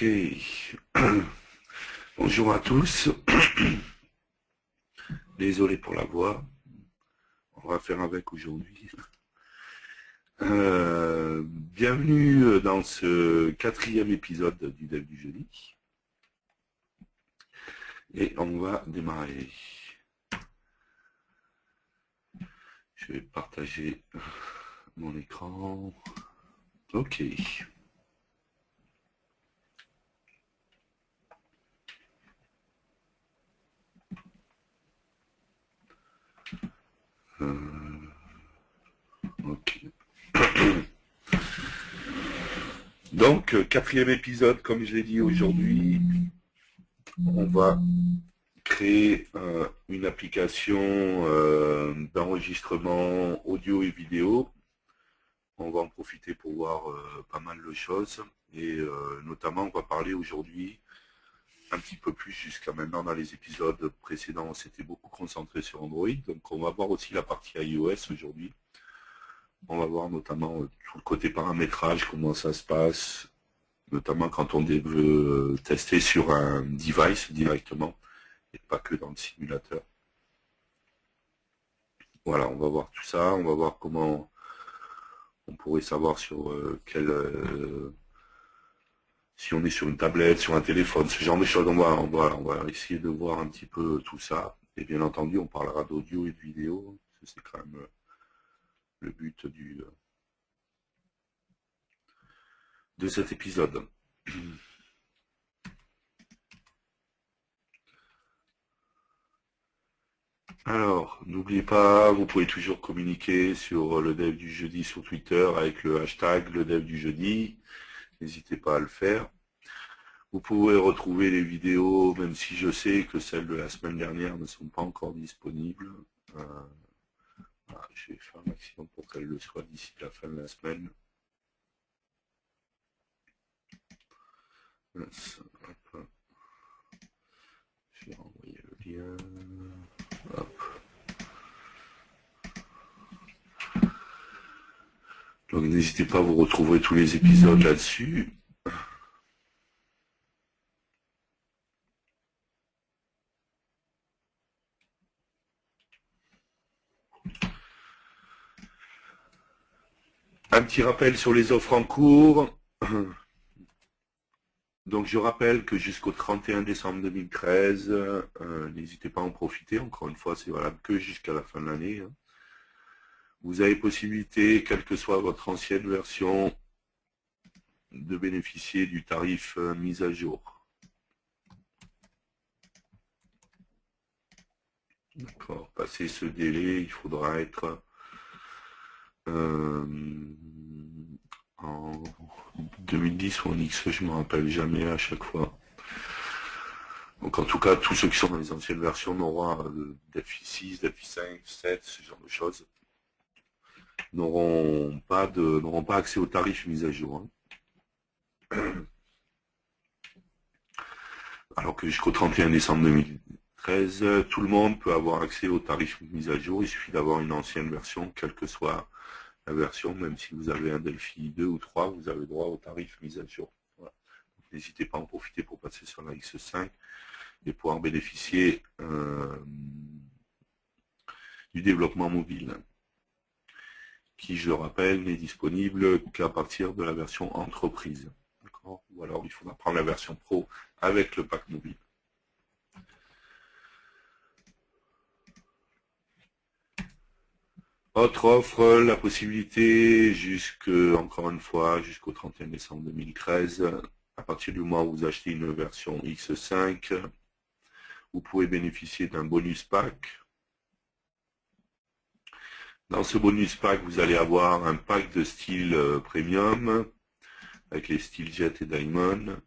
Ok. Bonjour à tous. Désolé pour la voix. On va faire avec aujourd'hui. Bienvenue dans ce 4e épisode du Dev du jeudi. Et on va démarrer. Je vais partager mon écran. Ok. Ok. Donc, 4e épisode, comme je l'ai dit aujourd'hui, on va créer une application d'enregistrement audio et vidéo. On va en profiter pour voir pas mal de choses et notamment on va parler aujourd'hui un petit peu plus jusqu'à maintenant. Dans les épisodes précédents on s'était beaucoup concentré sur Android, donc on va voir aussi la partie iOS aujourd'hui. On va voir notamment tout le côté paramétrage, comment ça se passe, notamment quand on veut tester sur un device directement et pas que dans le simulateur. Voilà, on va voir tout ça, on va voir comment on pourrait savoir sur si on est sur une tablette, sur un téléphone, ce genre de choses. On va essayer de voir un petit peu tout ça. Et bien entendu, on parlera d'audio et de vidéo. C'est quand même le but de cet épisode. Alors, n'oubliez pas, vous pouvez toujours communiquer sur le dev du jeudi sur Twitter avec le hashtag le dev du jeudi. N'hésitez pas à le faire. Vous pouvez retrouver les vidéos, même si je sais que celles de la semaine dernière ne sont pas encore disponibles. Je vais faire un maximum pour qu'elles le soient d'ici la fin de la semaine. Hop. Je vais renvoyer le lien. Hop. Donc n'hésitez pas, vous retrouverez tous les épisodes là-dessus. Un petit rappel sur les offres en cours. Donc je rappelle que jusqu'au 31 décembre 2013, n'hésitez pas à en profiter. Encore une fois, c'est valable que jusqu'à la fin de l'année. Vous avez possibilité, quelle que soit votre ancienne version, de bénéficier du tarif mise à jour. D'accord. Passé ce délai, il faudra être en 2010 ou en X, je ne me rappelle jamais à chaque fois. Donc en tout cas, tous ceux qui sont dans les anciennes versions n'auront DEFI 6, DEFI 5, 7, ce genre de choses, n'auront pas accès aux tarifs mis à jour. Alors que jusqu'au 31 décembre 2013, tout le monde peut avoir accès aux tarifs mis à jour. Il suffit d'avoir une ancienne version, quelle que soit la version, même si vous avez un Delphi 2 ou 3, vous avez droit aux tarifs mis à jour. Voilà. N'hésitez pas à en profiter pour passer sur la X5 et pouvoir bénéficier du développement mobile, qui, je le rappelle, n'est disponible qu'à partir de la version entreprise. Ou alors il faudra prendre la version pro avec le pack mobile. Autre offre, la possibilité, encore une fois, jusqu'au 31 décembre 2013, à partir du moment où vous achetez une version X5, vous pouvez bénéficier d'un bonus pack. Dans ce bonus pack, vous allez avoir un pack de style premium, avec les styles Jet et Diamond.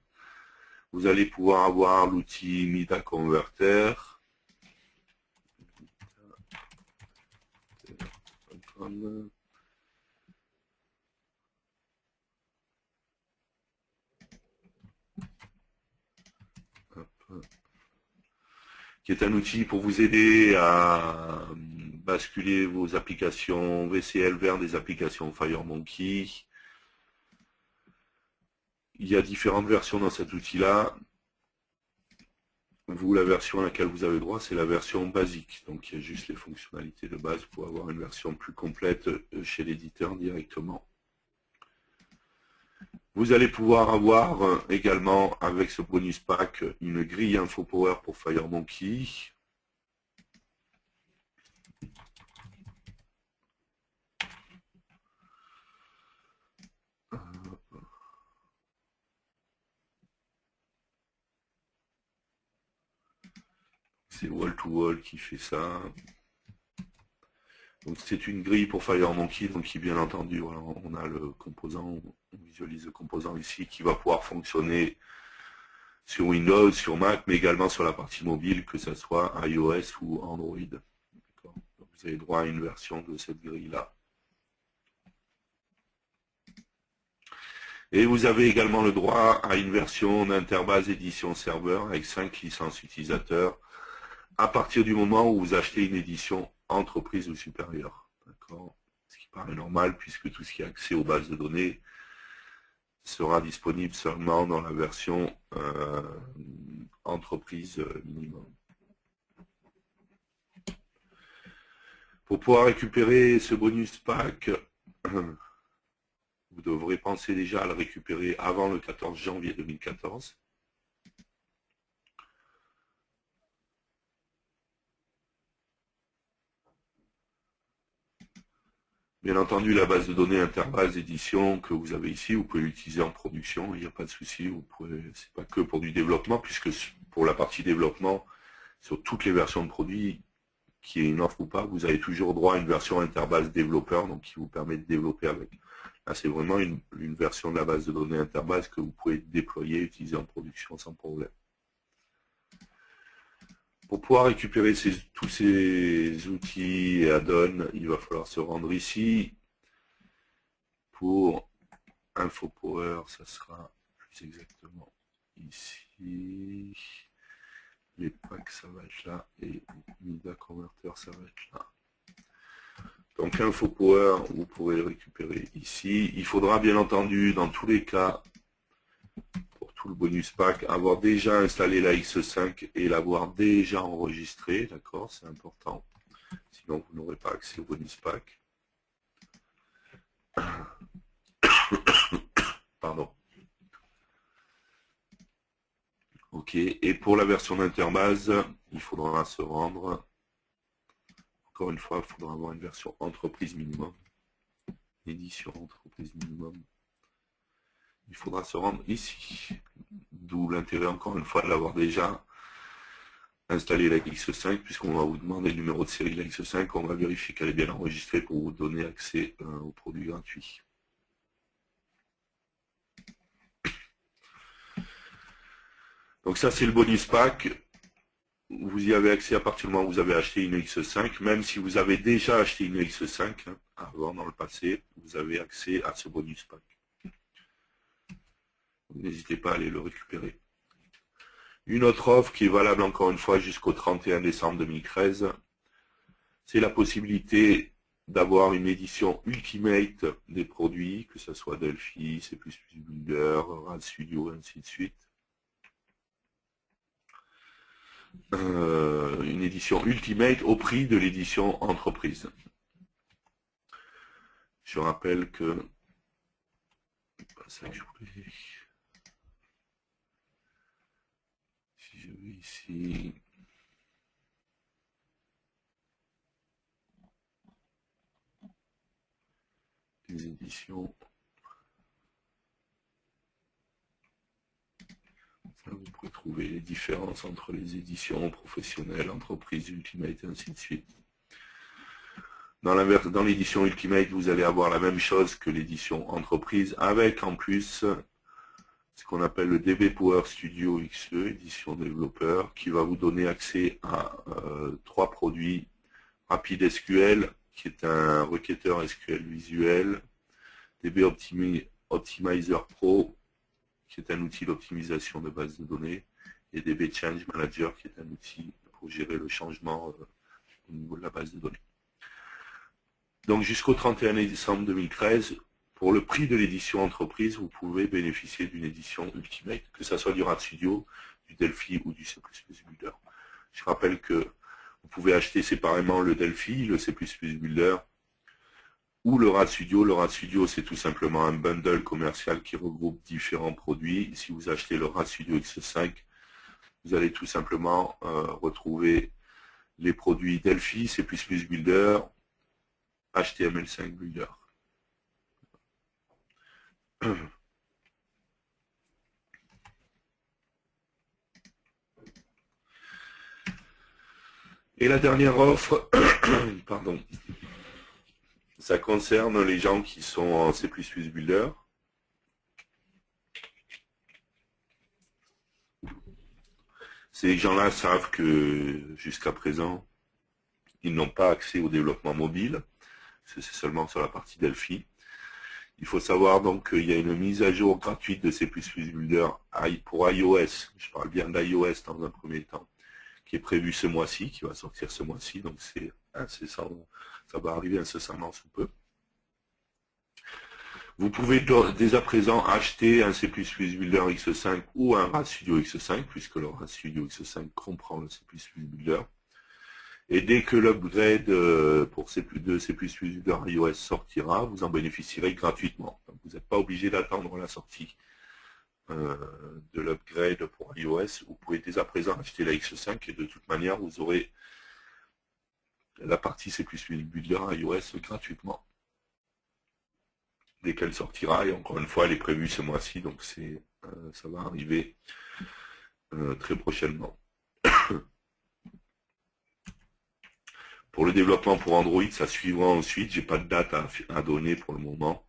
Vous allez pouvoir avoir l'outil Mida Converter. Qui est un outil pour vous aider à basculer vos applications VCL vers des applications FireMonkey. il y a différentes versions dans cet outil-là. Vous, la version à laquelle vous avez droit, c'est la version basique. Donc, il y a juste les fonctionnalités de base pour avoir une version plus complète chez l'éditeur directement. Vous allez pouvoir avoir également, avec ce bonus pack, une grille InfoPower pour FireMonkey. C'est Wall-to-Wall qui fait ça. Donc c'est une grille pour FireMonkey, donc qui bien entendu, voilà, on a le composant, on visualise le composant ici, qui va pouvoir fonctionner sur Windows, sur Mac, mais également sur la partie mobile, que ce soit iOS ou Android. Donc vous avez droit à une version de cette grille-là. Et vous avez également le droit à une version d'Interbase édition serveur avec 5 licences utilisateurs à partir du moment où vous achetez une édition entreprise ou supérieure. D'accord ? Ce qui paraît normal puisque tout ce qui est accès aux bases de données sera disponible seulement dans la version entreprise minimum. Pour pouvoir récupérer ce bonus pack, vous devrez penser déjà à le récupérer avant le 14 janvier 2014. Bien entendu, la base de données Interbase édition que vous avez ici, vous pouvez l'utiliser en production, il n'y a pas de souci. C'est pas que pour du développement, puisque pour la partie développement, sur toutes les versions de produits, qui est une offre ou pas, vous avez toujours droit à une version Interbase développeur, donc qui vous permet de développer avec. Là, c'est vraiment une version de la base de données Interbase que vous pouvez déployer, utiliser en production sans problème. Pour pouvoir récupérer tous ces outils et add-ons, il va falloir se rendre ici. Pour InfoPower, ça sera plus exactement ici. Les packs, ça va être là. Et Media Converter, ça va être là. Donc InfoPower, vous pourrez le récupérer ici. Il faudra bien entendu, dans tous les cas, tout le bonus pack, avoir déjà installé la X5 et l'avoir déjà enregistré, d'accord, c'est important, sinon vous n'aurez pas accès au bonus pack. Pardon. Ok, et pour la version d'Interbase, il faudra se rendre, encore une fois, il faudra avoir une version entreprise minimum, édition entreprise minimum. Il faudra se rendre ici, d'où l'intérêt encore une fois de l'avoir déjà installé la X5, puisqu'on va vous demander le numéro de série de la X5, on va vérifier qu'elle est bien enregistrée pour vous donner accès aux produits gratuits. Donc ça c'est le bonus pack, vous y avez accès à partir du moment où vous avez acheté une X5, même si vous avez déjà acheté une X5, hein, avant dans le passé, vous avez accès à ce bonus pack. N'hésitez pas à aller le récupérer. Une autre offre qui est valable encore une fois jusqu'au 31 décembre 2013, c'est la possibilité d'avoir une édition Ultimate des produits, que ce soit Delphi, C++ Builder, RAD Studio, ainsi de suite. Une édition Ultimate au prix de l'édition entreprise. Je rappelle que... Si je vais ici... Les éditions... Vous pouvez trouver les différences entre les éditions professionnelles, entreprises, Ultimate, et ainsi de suite. Dans l'édition Ultimate, vous allez avoir la même chose que l'édition entreprise, avec en plus ce qu'on appelle le DB Power Studio XE, édition développeur, qui va vous donner accès à 3 produits. RapidSQL, qui est un requêteur SQL visuel, DB Optimizer Pro, qui est un outil d'optimisation de base de données, et DB Change Manager, qui est un outil pour gérer le changement au niveau de la base de données. Donc jusqu'au 31 décembre 2013, pour le prix de l'édition entreprise, vous pouvez bénéficier d'une édition Ultimate, que ce soit du RADstudio, du Delphi ou du C++ Builder. Je rappelle que vous pouvez acheter séparément le Delphi, le C++ Builder ou le RADstudio. Le RADstudio, c'est tout simplement un bundle commercial qui regroupe différents produits. Si vous achetez le RADstudio X5, vous allez tout simplement retrouver les produits Delphi, C++ Builder, HTML5 Builder. Et la dernière offre, pardon, ça concerne les gens qui sont en C++ Builder. Ces gens-là savent que jusqu'à présent, ils n'ont pas accès au développement mobile. C'est seulement sur la partie Delphi. Il faut savoir donc qu'il y a une mise à jour gratuite de C++ Builder pour iOS. Je parle bien d'iOS dans un premier temps, qui est prévu ce mois-ci, qui va sortir ce mois-ci. Donc c'est incessant, ça va arriver incessamment sous peu. Vous pouvez dès à présent acheter un C++ Builder X5 ou un RADstudio X5, puisque le RADstudio X5 comprend le C++ Builder. Et dès que l'upgrade pour C++ Builder iOS sortira, vous en bénéficierez gratuitement. Donc, vous n'êtes pas obligé d'attendre la sortie de l'upgrade pour iOS. Vous pouvez dès à présent acheter la X5 et de toute manière, vous aurez la partie C++ Builder iOS gratuitement dès qu'elle sortira. Et encore une fois, elle est prévue ce mois-ci, donc ça va arriver très prochainement. Pour le développement pour Android, ça suivra ensuite. J'ai pas de date à donner pour le moment,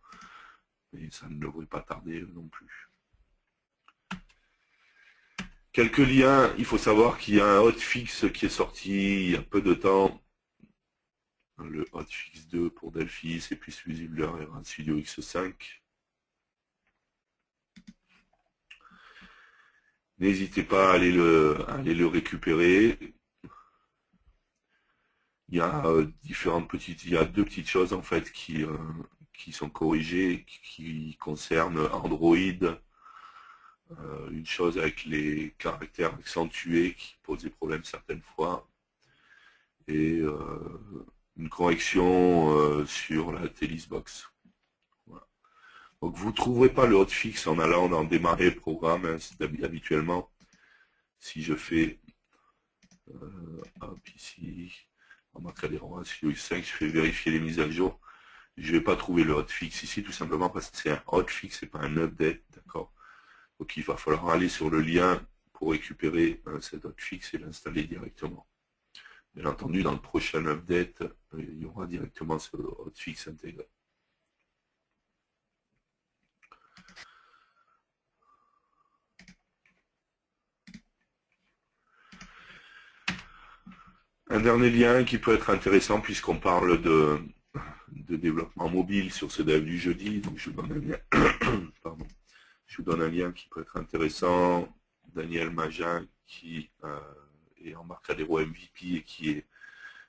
mais ça ne devrait pas tarder non plus. Quelques liens. Il faut savoir qu'il y a un hotfix qui est sorti il y a peu de temps. Le hotfix 2 pour Delphi, C++ Builder et RADstudio X5. N'hésitez pas à aller le récupérer. Il y a il y a deux petites choses en fait qui sont corrigées, qui concernent Android. Une chose avec les caractères accentués qui posent des problèmes certaines fois. Et une correction sur la Tellisbox. Voilà. Donc vous ne trouverez pas le hotfix en allant dans démarrer le programme. Hein, habituellement, si je fais hop, ici, en Embarcadero sur X5, je fais vérifier les mises à jour. Je ne vais pas trouver le hotfix ici, tout simplement parce que c'est un hotfix, c'est pas un update, d'accord. Donc il va falloir aller sur le lien pour récupérer cet hotfix et l'installer directement. Bien entendu, dans le prochain update, il y aura directement ce hotfix intégré. Un dernier lien qui peut être intéressant puisqu'on parle de développement mobile sur ce dev du jeudi. Donc je vous donne un lien, pardon. Je vous donne un lien qui peut être intéressant. Daniel Magin qui est Embarcadero MVP et qui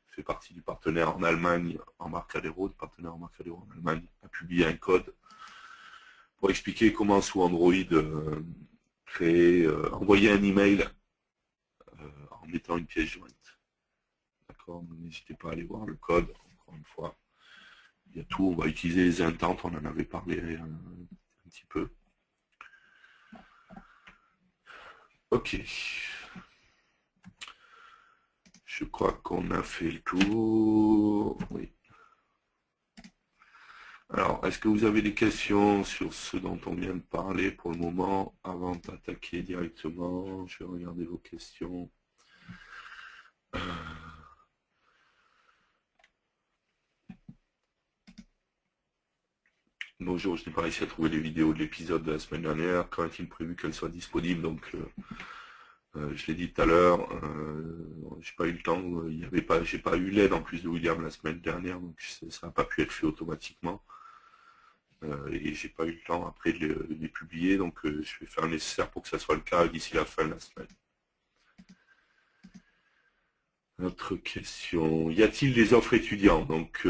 fait partie du partenaire en Allemagne, Embarcadero, en Allemagne, a publié un code pour expliquer comment sous Android envoyer un email en mettant une pièce jointe. D'accord, n'hésitez pas à aller voir le code, encore une fois. Il y a tout, on va utiliser les intents, on en avait parlé un petit peu. Ok. Je crois qu'on a fait le tour. Oui. Alors, est-ce que vous avez des questions sur ce dont on vient de parler pour le moment, avant d'attaquer directement? Je vais regarder vos questions. Bonjour, je n'ai pas réussi à trouver les vidéos de l'épisode de la semaine dernière. Quand est-il prévu qu'elles soient disponibles? Donc, je l'ai dit tout à l'heure, j'ai pas eu le temps, j'ai pas eu l'aide en plus de William la semaine dernière, donc ça n'a pas pu être fait automatiquement. Et j'ai pas eu le temps après de les publier, donc je vais faire le nécessaire pour que ça soit le cas d'ici la fin de la semaine. Autre question. Y a-t-il des offres étudiants? Donc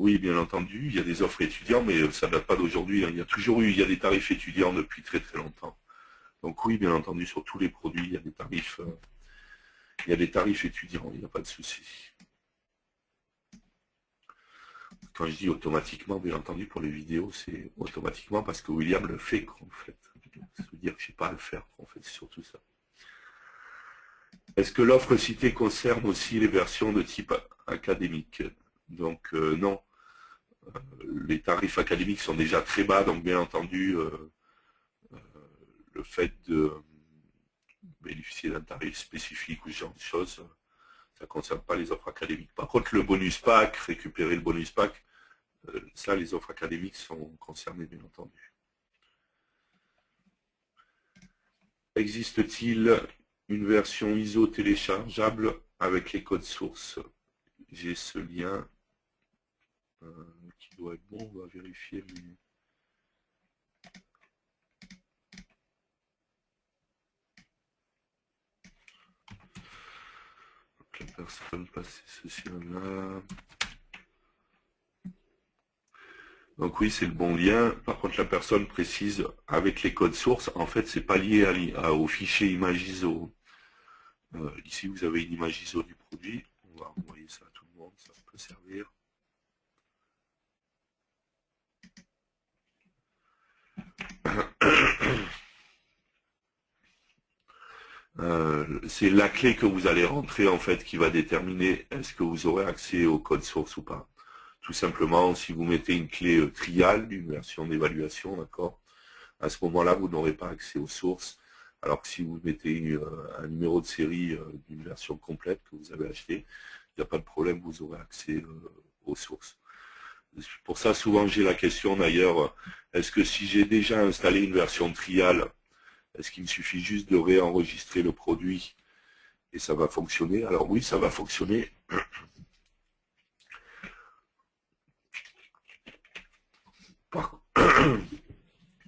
Oui, bien entendu, il y a des offres étudiants, mais ça ne date pas d'aujourd'hui, hein. Il y a toujours eu, il y a des tarifs étudiants depuis très très longtemps. Donc oui, bien entendu, sur tous les produits, il y a des tarifs étudiants, il n'y a pas de souci. Quand je dis automatiquement, bien entendu, pour les vidéos, c'est automatiquement parce que William le fait, en fait. Ça veut dire que je n'ai pas à le faire, en fait, c'est surtout ça. Est-ce que l'offre citée concerne aussi les versions de type académique? Donc non, les tarifs académiques sont déjà très bas, donc bien entendu, le fait de bénéficier d'un tarif spécifique ou ce genre de choses, ça ne concerne pas les offres académiques. Par contre, le bonus pack, récupérer le bonus pack, ça, les offres académiques sont concernées, bien entendu. Existe-t-il une version ISO téléchargeable avec les codes sources? J'ai ce lien qui doit être bon, on va vérifier. Mais... la personne passe ceci là. Donc oui, c'est le bon lien. Par contre, la personne précise avec les codes sources. En fait, c'est pas lié au fichier image ISO. Ici, vous avez une image ISO du produit. On va envoyer ça à tout le monde. Ça peut servir. C'est la clé que vous allez rentrer en fait qui va déterminer est-ce que vous aurez accès au code source ou pas. Tout simplement, si vous mettez une clé trial, une version d'évaluation, d'accord, à ce moment-là, vous n'aurez pas accès aux sources. Alors que si vous mettez un numéro de série d'une version complète que vous avez acheté, il n'y a pas de problème, vous aurez accès aux sources. Pour ça, souvent j'ai la question d'ailleurs, est-ce que si j'ai déjà installé une version trial, est-ce qu'il me suffit juste de réenregistrer le produit et ça va fonctionner? Alors oui, ça va fonctionner. Par...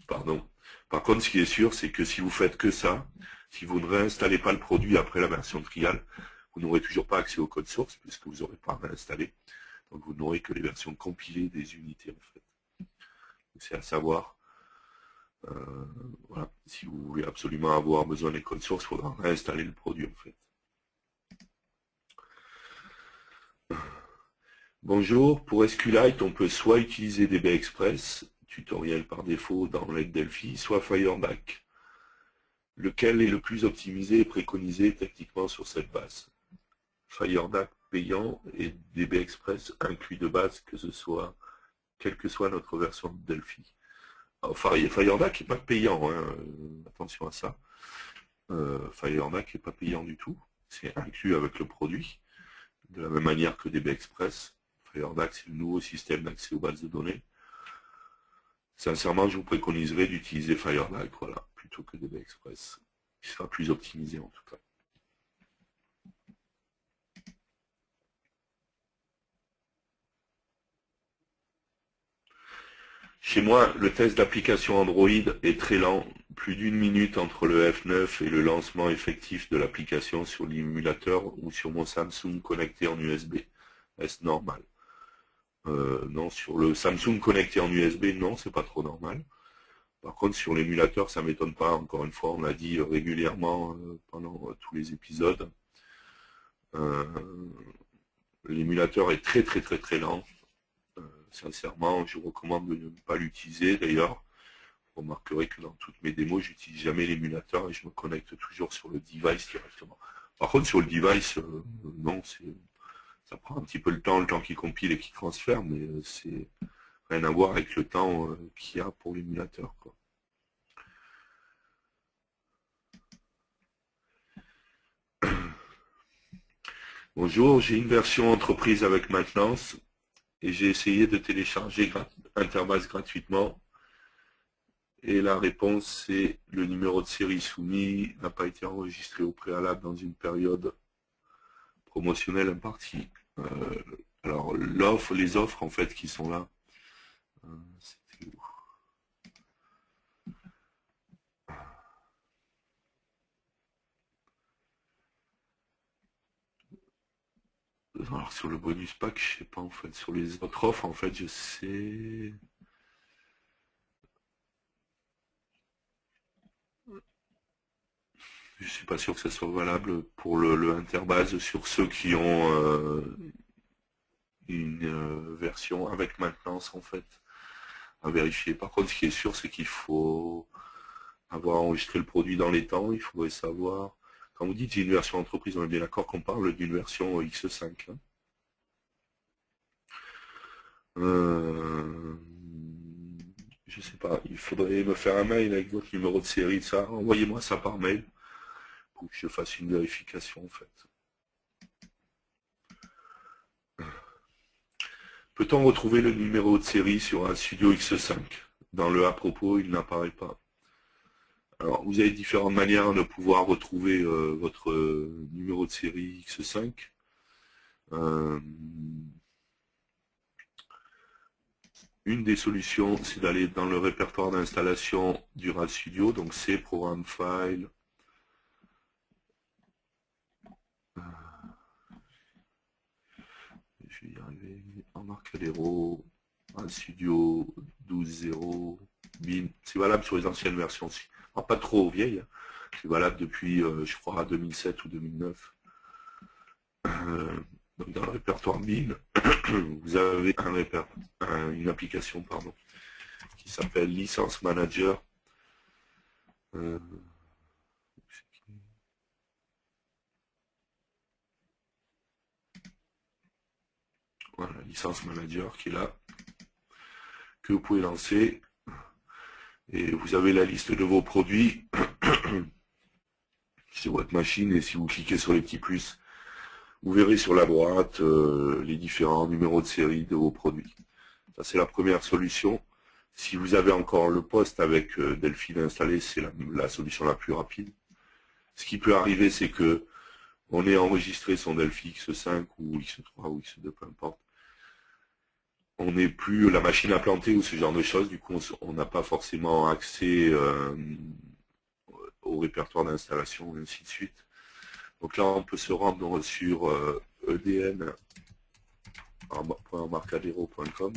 Pardon. Par contre, ce qui est sûr, c'est que si vous faites que ça, si vous ne réinstallez pas le produit après la version trial, vous n'aurez toujours pas accès au code source puisque vous n'aurez pas réinstallé. Donc vous n'aurez que les versions compilées des unités en fait. C'est à savoir, voilà, si vous voulez absolument avoir besoin des codes sources, il faudra réinstaller le produit en fait. Bonjour, pour SQLite, on peut soit utiliser DBExpress, tutoriel par défaut dans l'aide Delphi, soit Fireback. Lequel est le plus optimisé et préconisé techniquement sur cette base? Fireback payant et DBExpress inclus de base, que ce soit, quelle que soit notre version de Delphi. Enfin, Fireback n'est pas payant, hein, attention à ça. Fireback n'est pas payant du tout, c'est inclus avec le produit, de la même manière que DBExpress. Fireback, c'est le nouveau système d'accès aux bases de données. Sincèrement, je vous préconiserais d'utiliser Fireback, voilà, plutôt que DBExpress. Il sera plus optimisé en tout cas. Chez moi, le test d'application Android est très lent, plus d'1 minute entre le F9 et le lancement effectif de l'application sur l'émulateur ou sur mon Samsung connecté en USB. Est-ce normal? Non, sur le Samsung connecté en USB, non, c'est pas trop normal. Par contre, sur l'émulateur, ça ne m'étonne pas. Encore une fois, on l'a dit régulièrement pendant tous les épisodes. L'émulateur est très très très très lent. Sincèrement, je recommande de ne pas l'utiliser. D'ailleurs, vous remarquerez que dans toutes mes démos, j'utilise jamais l'émulateur et je me connecte toujours sur le device directement. Par contre, sur le device, non, ça prend un petit peu le temps qu'il compile et qu'il transfère, mais c'est rien à voir avec le temps qu'il y a pour l'émulateur, quoi. Bonjour, j'ai une version entreprise avec maintenance et j'ai essayé de télécharger Interbase gratuitement. Et la réponse, c'est le numéro de série soumis n'a pas été enregistré au préalable dans une période promotionnelle impartie. Alors, les offres en fait qui sont là, c'était où? Alors sur le bonus pack, je sais pas en fait. Sur les autres offres, en fait, je sais. Je suis pas sûr que ça soit valable pour le interbase sur ceux qui ont une version avec maintenance en fait à vérifier. Par contre, ce qui est sûr, c'est qu'il faut avoir enregistré le produit dans les temps. Il faudrait savoir. Quand vous dites j'ai une version entreprise, on est bien d'accord qu'on parle d'une version X5. Hein. Euh, je sais pas, il faudrait me faire un mail avec votre numéro de série, ça. Envoyez-moi ça par mail pour que je fasse une vérification en fait. Peut-on retrouver le numéro de série sur un Studio X5? Dans le à propos, il n'apparaît pas. Alors, vous avez différentes manières de pouvoir retrouver votre numéro de série X5. Une des solutions, c'est d'aller dans le répertoire d'installation du RAD Studio, donc c'est Programme File. Je vais y arriver. Embarcadero, RAD Studio 12.0, bin. C'est valable sur les anciennes versions aussi. Alors, pas trop vieilles. Hein. C'est valable depuis, je crois, 2007 ou 2009. Donc dans le répertoire bin, vous avez une application pardon, qui s'appelle License Manager. Voilà, Licence Manager qui est là, que vous pouvez lancer. Et vous avez la liste de vos produits sur votre machine. Et si vous cliquez sur les petits plus, vous verrez sur la droite les différents numéros de série de vos produits. Ça, c'est la première solution. Si vous avez encore le poste avec Delphine installé, c'est la solution la plus rapide. Ce qui peut arriver, c'est que on ait enregistré son Delphi X5 ou X3 ou X2, peu importe. On n'est plus la machine à planter ou ce genre de choses. Du coup, on n'a pas forcément accès au répertoire d'installation et ainsi de suite. Donc là, on peut se rendre sur edn.embarcadero.com.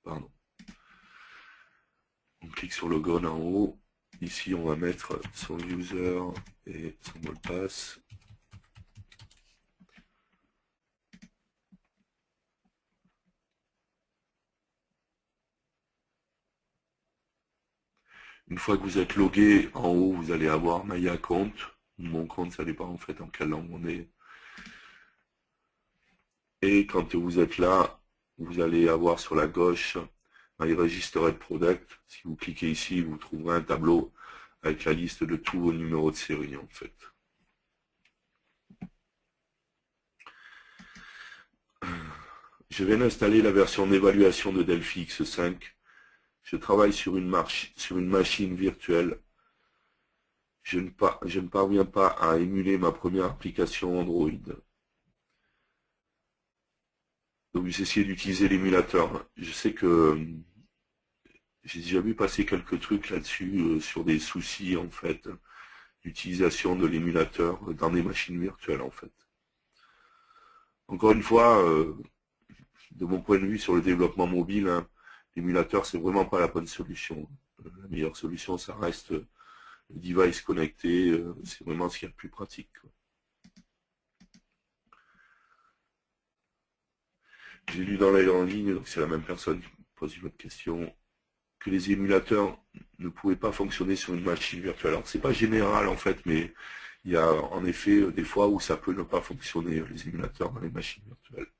Pardon. On clique sur le gun en haut. Ici, on va mettre son user et son mot de passe. Une fois que vous êtes logué, en haut, vous allez avoir My Account. Mon compte, ça dépend en fait en quelle langue on est. Et quand vous êtes là, vous allez avoir sur la gauche My Registered Product. Si vous cliquez ici, vous trouverez un tableau avec la liste de tous vos numéros de série en fait. Je viens d'installer la version d'évaluation de Delphi X5. Je travaille sur une machine virtuelle. Je ne parviens pas à émuler ma première application Android. Donc j'essaie d'utiliser l'émulateur. Je sais que j'ai déjà vu passer quelques trucs là-dessus sur des soucis en fait d'utilisation de l'émulateur dans des machines virtuelles en fait. Encore une fois, de mon point de vue sur le développement mobile, hein, l'émulateur c'est vraiment pas la bonne solution. La meilleure solution ça reste le device connecté, c'est vraiment ce qu'il y a de plus pratique. J'ai lu dans l'air en ligne, donc c'est la même personne qui pose une autre question, que les émulateurs ne pouvaient pas fonctionner sur une machine virtuelle. Alors c'est pas général en fait, mais il y a en effet des fois où ça peut ne pas fonctionner, les émulateurs dans les machines virtuelles.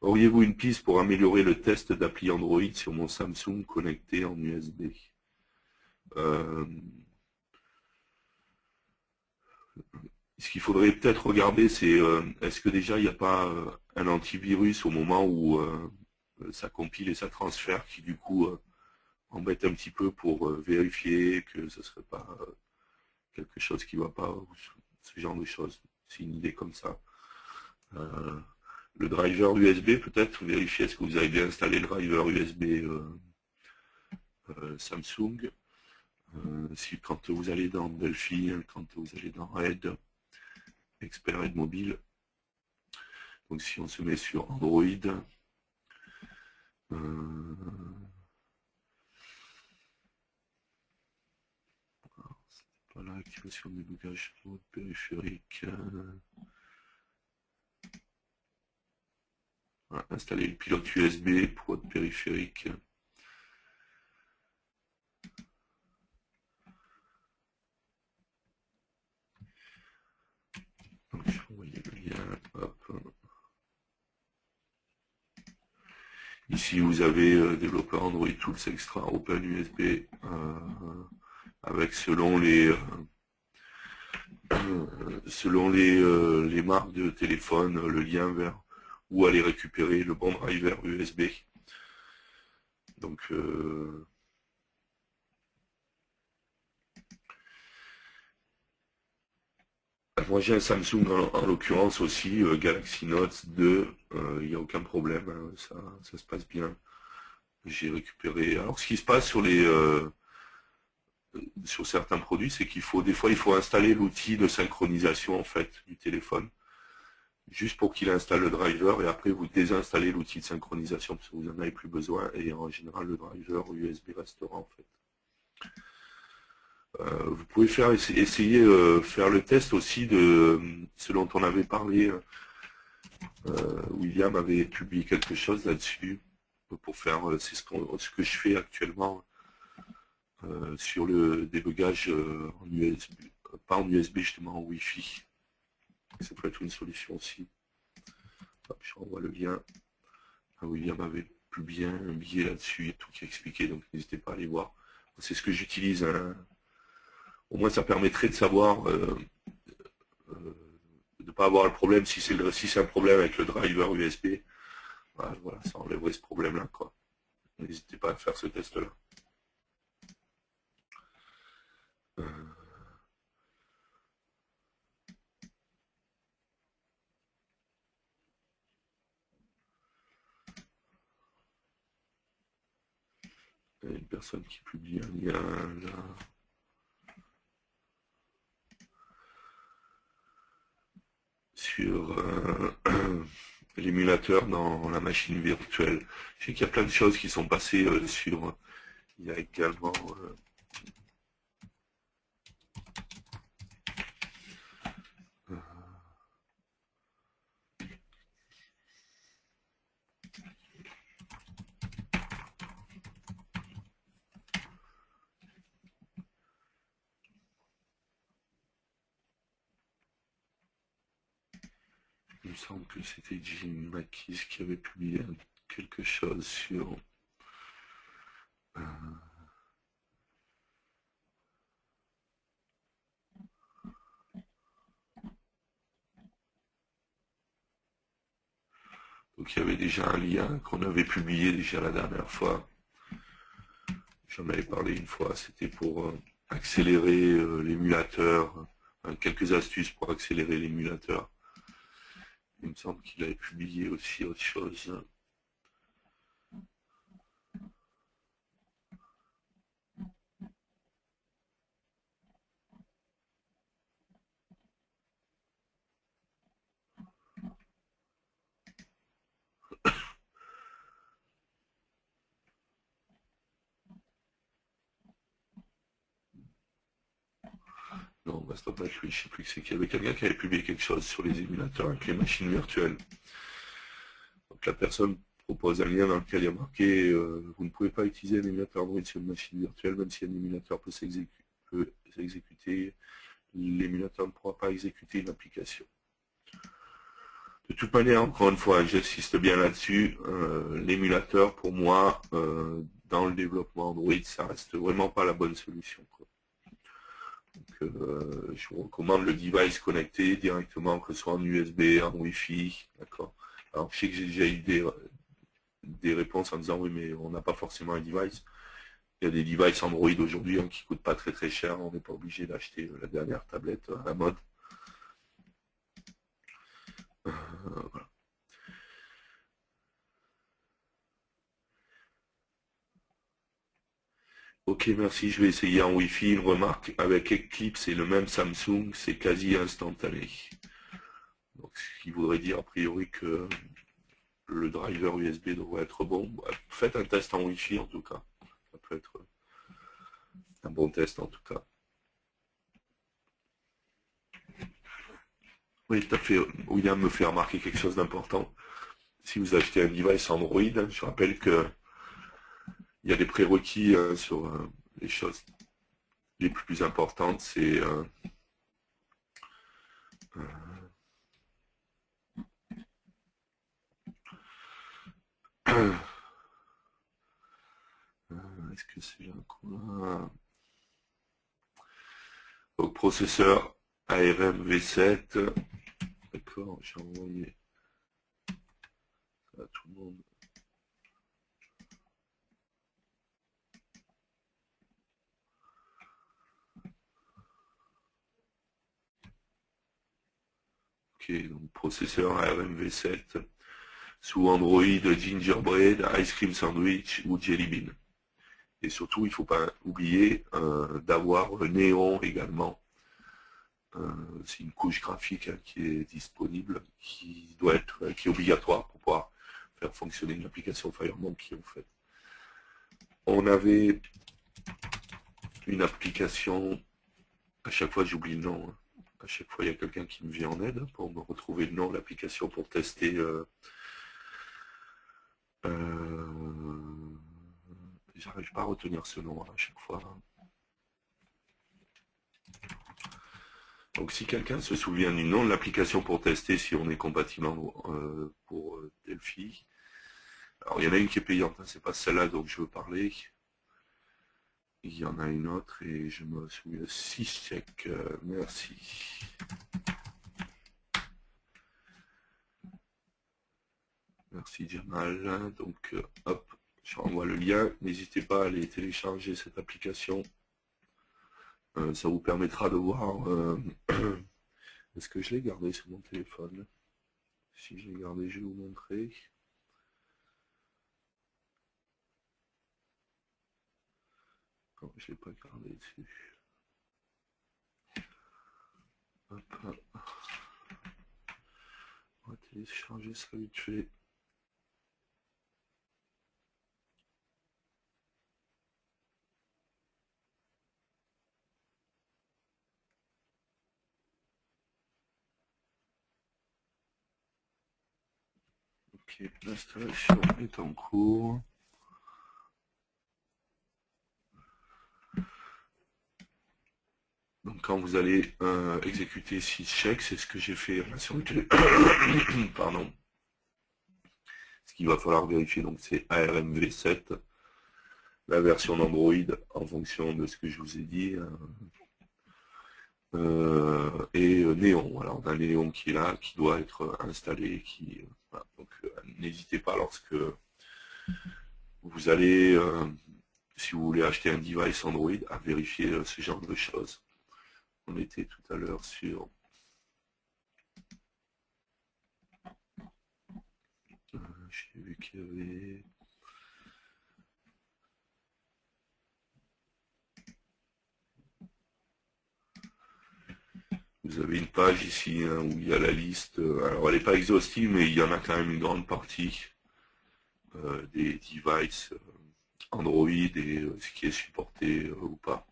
Auriez-vous une piste pour améliorer le test d'appli Android sur mon Samsung connecté en USB? Ce qu'il faudrait peut-être regarder, c'est est-ce que déjà il n'y a pas un antivirus au moment où ça compile et ça transfère qui du coup embête un petit peu pour vérifier que ce ne serait pas quelque chose qui ne va pas, ou ce genre de choses. C'est une idée comme ça. Le driver USB, peut-être, vérifiez est-ce que vous avez bien installé le driver USB Samsung. Si quand vous allez dans Delphi, quand vous allez dans Red, Expert Red Mobile, donc si on se met sur Android, c'est pas là, activation du débugage pour votre périphérique. Voilà, installer le pilote USB pour votre périphérique. Donc, je vais envoyer le lien. Hop. Ici, vous avez développeur Android Tools Extra Open USB avec selon les marques de téléphone, le lien vers où aller récupérer le bon driver USB. Donc, moi j'ai un Samsung en l'occurrence aussi, Galaxy Note 2, il n'y a aucun problème, hein, ça se passe bien. J'ai récupéré. Alors ce qui se passe sur certains produits, c'est qu'il faut des fois il faut installer l'outil de synchronisation en fait du téléphone, juste pour qu'il installe le driver et après vous désinstallez l'outil de synchronisation parce que vous n'en avez plus besoin et en général le driver USB restera en fait. Vous pouvez essayer faire le test aussi de ce dont on avait parlé. William avait publié quelque chose là-dessus pour faire c'est ce que je fais actuellement sur le débugage en USB, pas en USB justement en Wi-Fi. Ça peut être une solution aussi. Hop, je renvoie le lien. William avait publié un billet là-dessus et tout qui expliquait, donc n'hésitez pas à aller voir. C'est ce que j'utilise. Hein. Au moins ça permettrait de savoir de ne pas avoir le problème si c'est un problème avec le driver USB. Voilà, ça enlèverait ce problème-là, quoi. N'hésitez pas à faire ce test-là. Il y a une personne qui publie un lien là. Sur l'émulateur dans la machine virtuelle. Je sais qu'il y a plein de choses qui sont passées sur. Il y a également. Il me semble que c'était Jim Makis qui avait publié quelque chose sur. Donc il y avait déjà un lien qu'on avait publié déjà la dernière fois. J'en avais parlé une fois, c'était pour accélérer l'émulateur, quelques astuces pour accélérer l'émulateur. Il me semble qu'il avait publié aussi autre chose. Non, bah, stop match, oui, je sais plus que c'est qu'il y avait quelqu'un qui avait publié quelque chose sur les émulateurs avec les machines virtuelles. Donc la personne propose un lien dans lequel il y a marqué vous ne pouvez pas utiliser un émulateur Android sur une machine virtuelle, même si un émulateur peut s'exécuter, l'émulateur ne pourra pas exécuter une application. De toute manière, encore une fois, j'insiste bien là-dessus, l'émulateur, pour moi, dans le développement Android, ça reste vraiment pas la bonne solution, quoi. Donc, je vous recommande le device connecté directement, que ce soit en USB, en Wi-Fi, d'accord. Alors, je sais que j'ai déjà eu des réponses en disant oui, mais on n'a pas forcément un device. Il y a des devices Android aujourd'hui qui ne coûtent pas très très cher, on n'est pas obligé d'acheter la dernière tablette à la mode. Voilà. Ok, merci, je vais essayer en Wi-Fi. Une remarque, avec Eclipse et le même Samsung, c'est quasi instantané. Donc, ce qui voudrait dire a priori que le driver USB devrait être bon. Bah, faites un test en Wi-Fi en tout cas. Ça peut être un bon test en tout cas. Oui, tout à fait. William me fait remarquer quelque chose d'important. Si vous achetez un device Android, je rappelle que il y a des prérequis sur les choses les plus importantes. C'est est-ce que c'est là quoi? Donc processeur ARM V7. D'accord, j'ai envoyé ça à tout le monde. Ok, donc processeur ARM V7 sous Android, Gingerbread, Ice Cream Sandwich ou Jelly Bean. Et surtout, il ne faut pas oublier d'avoir Néon également. C'est une couche graphique qui est disponible, qui est obligatoire pour pouvoir faire fonctionner l'application FireMonkey en fait. On avait une application, à chaque fois j'oublie le nom, hein. À chaque fois il y a quelqu'un qui me vient en aide pour me retrouver le nom de l'application pour tester j'arrive pas à retenir ce nom à chaque fois. Donc si quelqu'un se souvient du nom de l'application pour tester si on est compatible pour Delphi. Alors il y en a une qui est payante, hein, c'est pas celle-là dont je veux parler. Il y en a une autre et je me souviens. Sysec, merci. Merci Jamal. Donc hop, je renvoie le lien. N'hésitez pas à aller télécharger cette application. Ça vous permettra de voir. Est-ce que je l'ai gardé sur mon téléphone? Si je l'ai gardé, je vais vous montrer. Non, je ne l'ai pas gardé dessus. Hop. On va télécharger ça vite fait. Ok, l'installation est en cours. Donc quand vous allez exécuter syscheck, c'est ce que j'ai fait sur le téléphone. Pardon. Ce qu'il va falloir vérifier, donc c'est ARMv7, la version d'Android en fonction de ce que je vous ai dit. Et Néon. Alors on a Néon qui est là, qui doit être installé. Voilà. Donc n'hésitez pas lorsque vous allez, si vous voulez acheter un device Android, à vérifier ce genre de choses. On était tout à l'heure sur... J'ai vu qu'il y avait... Vous avez une page ici hein, où il y a la liste. Alors elle n'est pas exhaustive, mais il y en a quand même une grande partie des devices Android et ce qui est supporté ou pas.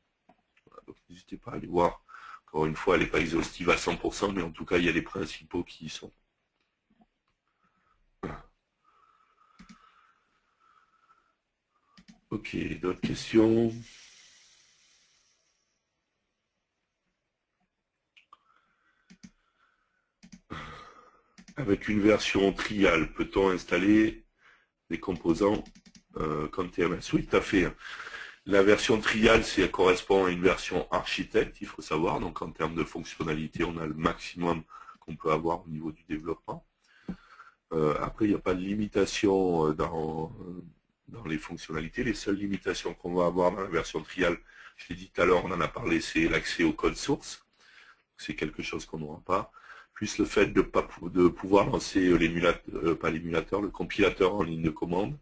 Voilà, donc n'hésitez pas à aller voir. Encore une fois, elle n'est pas exhaustive à 100%, mais en tout cas, il y a les principaux qui y sont. Ok, d'autres questions? Avec une version trial, peut-on installer des composants comme TMS? Oui, tout à fait. La version trial, ça correspond à une version architecte, il faut savoir. Donc en termes de fonctionnalité, on a le maximum qu'on peut avoir au niveau du développement. Après, il n'y a pas de limitation dans les fonctionnalités. Les seules limitations qu'on va avoir dans la version trial, je l'ai dit tout à l'heure, on en a parlé, c'est l'accès au code source. C'est quelque chose qu'on n'aura pas. Plus le fait de pouvoir lancer l'émulateur, pas l'émulateur, le compilateur en ligne de commande.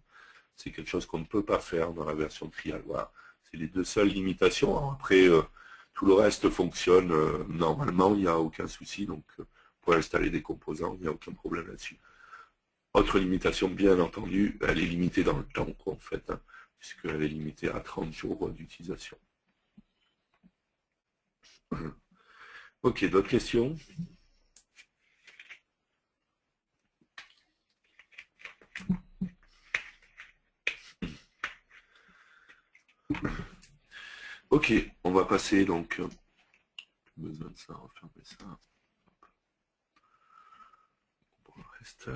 C'est quelque chose qu'on ne peut pas faire dans la version trial. Voilà. C'est les deux seules limitations. Alors après, tout le reste fonctionne normalement, il n'y a aucun souci. Donc, pour installer des composants, il n'y a aucun problème là-dessus. Autre limitation, bien entendu, elle est limitée dans le temps, quoi, en fait, hein, puisqu'elle est limitée à 30 jours d'utilisation. Ok, d'autres questions? Ok, on va passer donc. Besoin de ça, on va fermer ça. Pour le reste.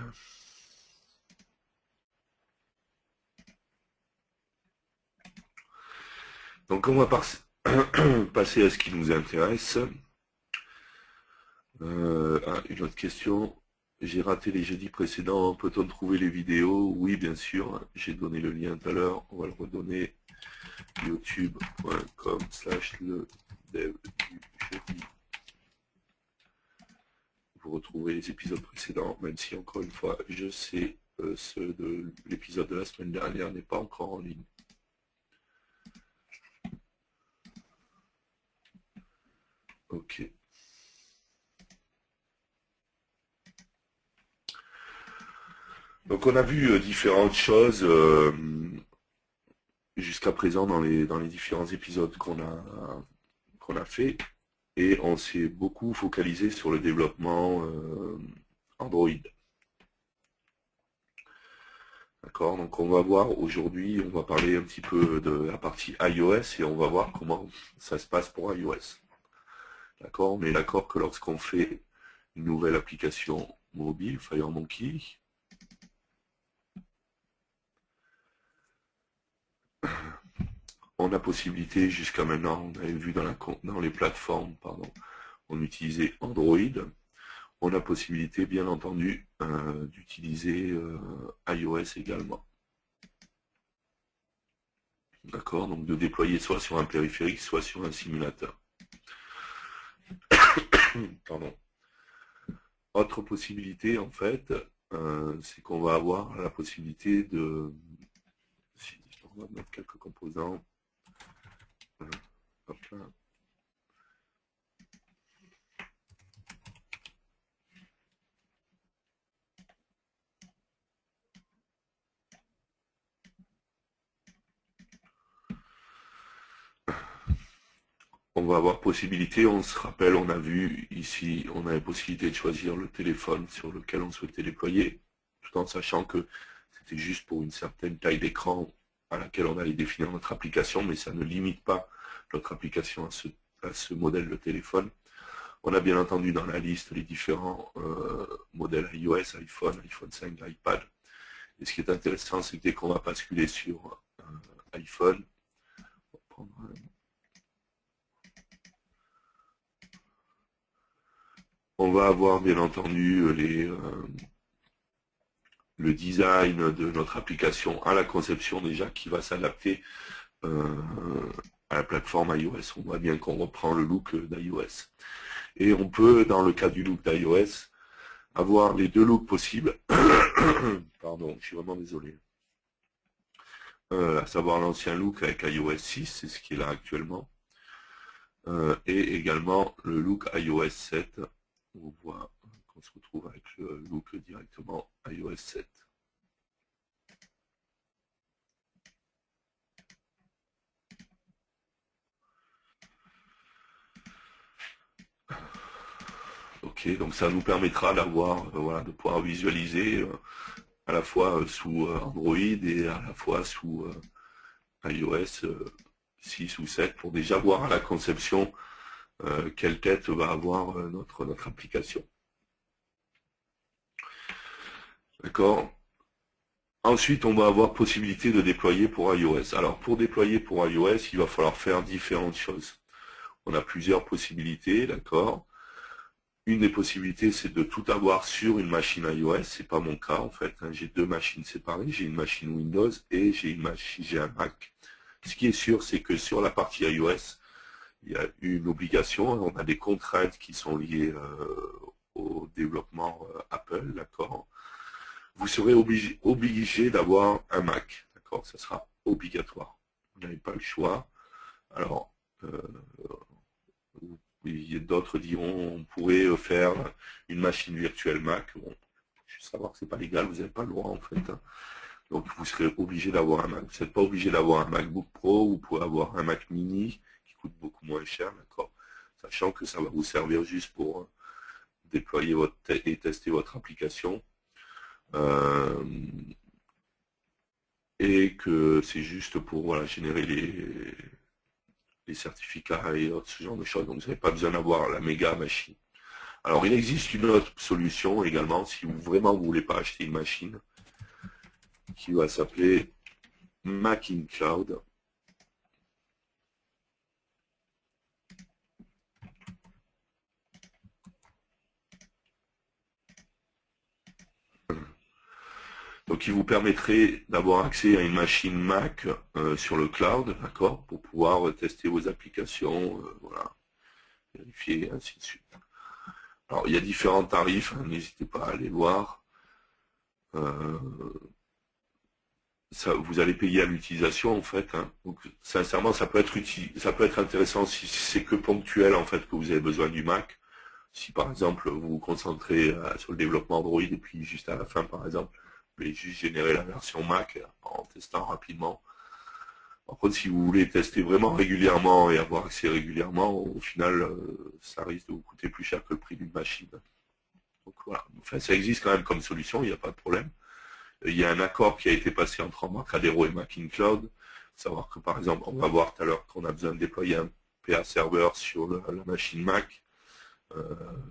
Donc on va passer à ce qui nous intéresse. Une autre question. J'ai raté les jeudis précédents. Peut-on trouver les vidéos? Oui, bien sûr. J'ai donné le lien tout à l'heure. On va le redonner. youtube.com/le dev du jeudi. Vous retrouvez les épisodes précédents, même si encore une fois, je sais, ceux de l'épisode de la semaine dernière n'est pas encore en ligne. Ok. Donc on a vu différentes choses jusqu'à présent dans les différents épisodes qu'on a fait, et on s'est beaucoup focalisé sur le développement Android. D'accord, donc on va voir aujourd'hui, on va parler un petit peu de la partie iOS et on va voir comment ça se passe pour iOS. D'accord, on est d'accord que lorsqu'on fait une nouvelle application mobile, FireMonkey, on a possibilité, jusqu'à maintenant, on avait vu dans les plateformes, pardon, on utilisait Android. On a possibilité, bien entendu, d'utiliser iOS également. D'accord, donc de déployer soit sur un périphérique, soit sur un simulateur. Pardon. Autre possibilité, en fait, c'est qu'on va avoir la possibilité de... Si on va mettre quelques composants. Hop là. On va avoir possibilité, on se rappelle, on a vu ici, on avait possibilité de choisir le téléphone sur lequel on souhaitait déployer, tout en sachant que c'était juste pour une certaine taille d'écran à laquelle on allait définir notre application, mais ça ne limite pas notre application à ce modèle de téléphone. On a bien entendu dans la liste les différents modèles iOS, iPhone, iPhone 5, iPad. Et ce qui est intéressant, c'est que dès qu'on va basculer sur iPhone, on va avoir bien entendu le design de notre application à la conception déjà qui va s'adapter à la plateforme iOS. On voit bien qu'on reprend le look d'iOS. Et on peut, dans le cas du look d'iOS, avoir les deux looks possibles. Pardon, je suis vraiment désolé. À savoir l'ancien look avec iOS 6, c'est ce qui est là actuellement. Et également le look iOS 7. On voit qu'on se retrouve avec le look directement iOS 7. Ok, donc ça nous permettra d'avoir, voilà, de pouvoir visualiser à la fois sous Android et à la fois sous iOS 6 ou 7 pour déjà voir à la conception quelle tête va avoir notre application. D'accord. Ensuite, on va avoir possibilité de déployer pour iOS. Alors, pour déployer pour iOS, il va falloir faire différentes choses. On a plusieurs possibilités, d'accord. Une des possibilités, c'est de tout avoir sur une machine iOS. C'est pas mon cas, en fait, hein. J'ai deux machines séparées. J'ai une machine Windows et j'ai un Mac. Ce qui est sûr, c'est que sur la partie iOS, il y a une obligation. On a des contraintes qui sont liées au développement Apple, d'accord. Vous serez obligé d'avoir un Mac, d'accord. Ça sera obligatoire. Vous n'avez pas le choix. Alors, d'autres diront on pourrait faire une machine virtuelle Mac. Bon, je veux savoir que c'est pas légal, vous n'avez pas le droit en fait. Donc vous serez obligé d'avoir un Mac. Vous n'êtes pas obligé d'avoir un MacBook Pro, vous pouvez avoir un Mac mini qui coûte beaucoup moins cher, d'accord. Sachant que ça va vous servir juste pour déployer et tester votre application. Et que c'est juste pour voilà, générer les certificats et autres, ce genre de choses. Donc vous n'avez pas besoin d'avoir la méga machine. Alors il existe une autre solution également, si vous vraiment vous voulez pas acheter une machine, qui va s'appeler Mac in Cloud. Donc il vous permettrait d'avoir accès à une machine Mac sur le cloud, d'accord, pour pouvoir tester vos applications, voilà, vérifier, et ainsi de suite. Alors il y a différents tarifs, hein, n'hésitez pas à aller voir. Ça, vous allez payer à l'utilisation en fait. Hein. Donc sincèrement, ça peut être utile, ça peut être intéressant si c'est que ponctuel en fait que vous avez besoin du Mac. Si par exemple vous vous concentrez sur le développement Android et puis juste à la fin par exemple, vous voulez juste générer la version Mac en testant rapidement. Par contre, si vous voulez tester vraiment régulièrement et avoir accès régulièrement, au final, ça risque de vous coûter plus cher que le prix d'une machine. Donc voilà. Enfin, ça existe quand même comme solution, il n'y a pas de problème. Il y a un accord qui a été passé entre Embarcadero et Mac in Cloud. Savoir que par exemple, on va voir tout à l'heure qu'on a besoin de déployer un PA serveur sur la machine Mac.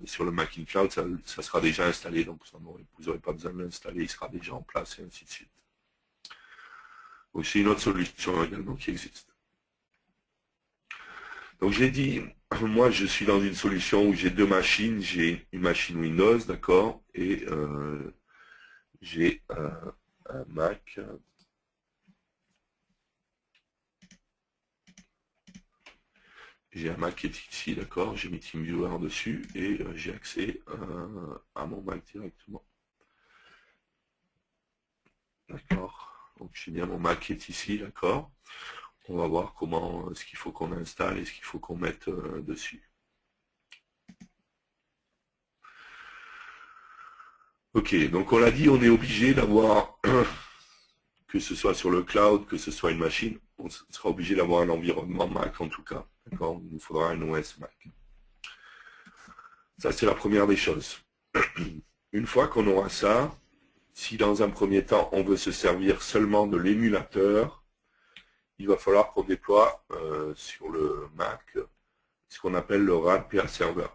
Sur le Mac in Cloud, ça sera déjà installé, donc vous n'aurez pas besoin de l'installer, il sera déjà en place et ainsi de suite. Donc c'est une autre solution également qui existe. Donc j'ai dit, moi je suis dans une solution où j'ai deux machines, j'ai une machine Windows, d'accord, et j'ai un Mac. J'ai un Mac qui est ici, d'accord, j'ai mis TeamViewer dessus et j'ai accès à mon Mac directement. D'accord, donc j'ai bien mon Mac qui est ici, d'accord. On va voir comment, ce qu'il faut qu'on installe et ce qu'il faut qu'on mette dessus. Ok, donc on l'a dit, on est obligé d'avoir, que ce soit sur le cloud, que ce soit une machine, on sera obligé d'avoir un environnement Mac en tout cas. D'accord, il nous faudra un OS Mac. Ça, c'est la première des choses. Une fois qu'on aura ça, si dans un premier temps, on veut se servir seulement de l'émulateur, il va falloir qu'on déploie sur le Mac ce qu'on appelle le RAD-PA Server.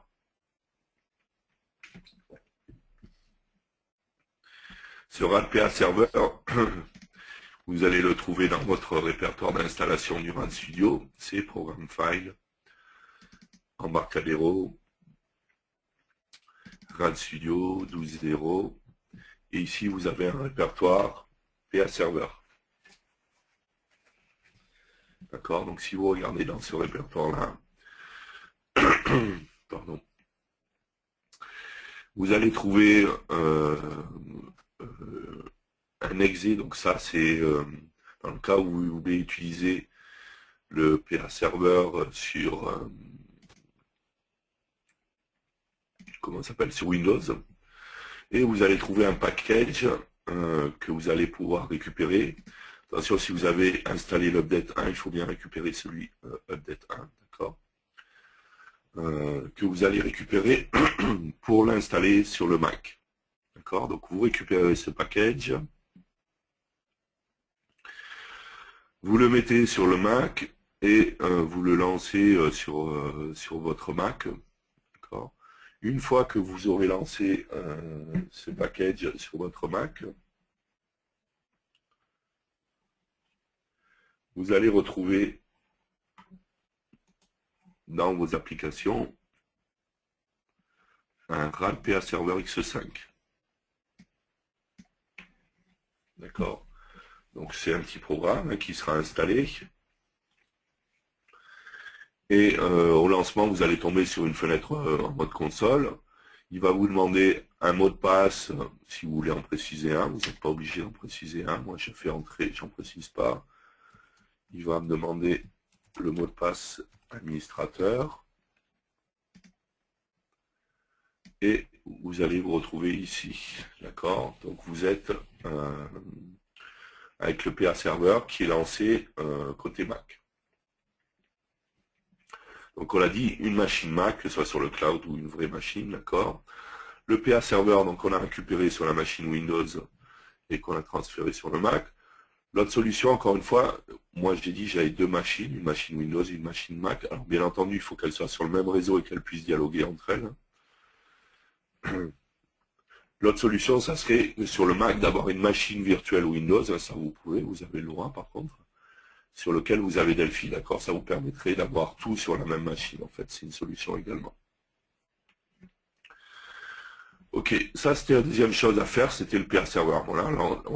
Ce RAD-PA Server, vous allez le trouver dans votre répertoire d'installation du RAD Studio. C'est Programme File, Embarcadero, RAD Studio 12.0. Et ici, vous avez un répertoire PA Server. D'accord? Donc, si vous regardez dans ce répertoire-là, pardon, vous allez trouver un exe. Donc, ça, c'est dans le cas où vous voulez utiliser le PA Server sur comment ça s'appelle, sur Windows. Et vous allez trouver un package que vous allez pouvoir récupérer. Attention, si vous avez installé l'update 1, il faut bien récupérer celui update 1, d'accord, que vous allez récupérer pour l'installer sur le Mac. D'accord, donc vous récupérez ce package, vous le mettez sur le Mac et vous le lancez sur votre Mac. D'accord. Une fois que vous aurez lancé ce package sur votre Mac, vous allez retrouver dans vos applications un RAD-PA Server X5. D'accord. Donc c'est un petit programme qui sera installé. Et au lancement, vous allez tomber sur une fenêtre en mode console. Il va vous demander un mot de passe, si vous voulez en préciser un. Vous n'êtes pas obligé d'en préciser un. Moi, je fais entrer, j'en précise pas. Il va me demander le mot de passe administrateur et vous allez vous retrouver ici. D'accord? Donc vous êtes avec le PA Server qui est lancé côté Mac. Donc on l'a dit, une machine Mac, que ce soit sur le cloud ou une vraie machine, d'accord. Le PA Server, donc on a récupéré sur la machine Windows et qu'on a transféré sur le Mac. L'autre solution, encore une fois, moi j'ai dit j'avais deux machines, une machine Windows et une machine Mac. Alors bien entendu, il faut qu'elles soient sur le même réseau et qu'elles puissent dialoguer entre elles. L'autre solution, ça serait sur le Mac d'avoir une machine virtuelle Windows, ça vous pouvez, vous avez le droit par contre, sur lequel vous avez Delphi, d'accord. Ça vous permettrait d'avoir tout sur la même machine, en fait, c'est une solution également. Ok, ça c'était la deuxième chose à faire, c'était le PA Server. On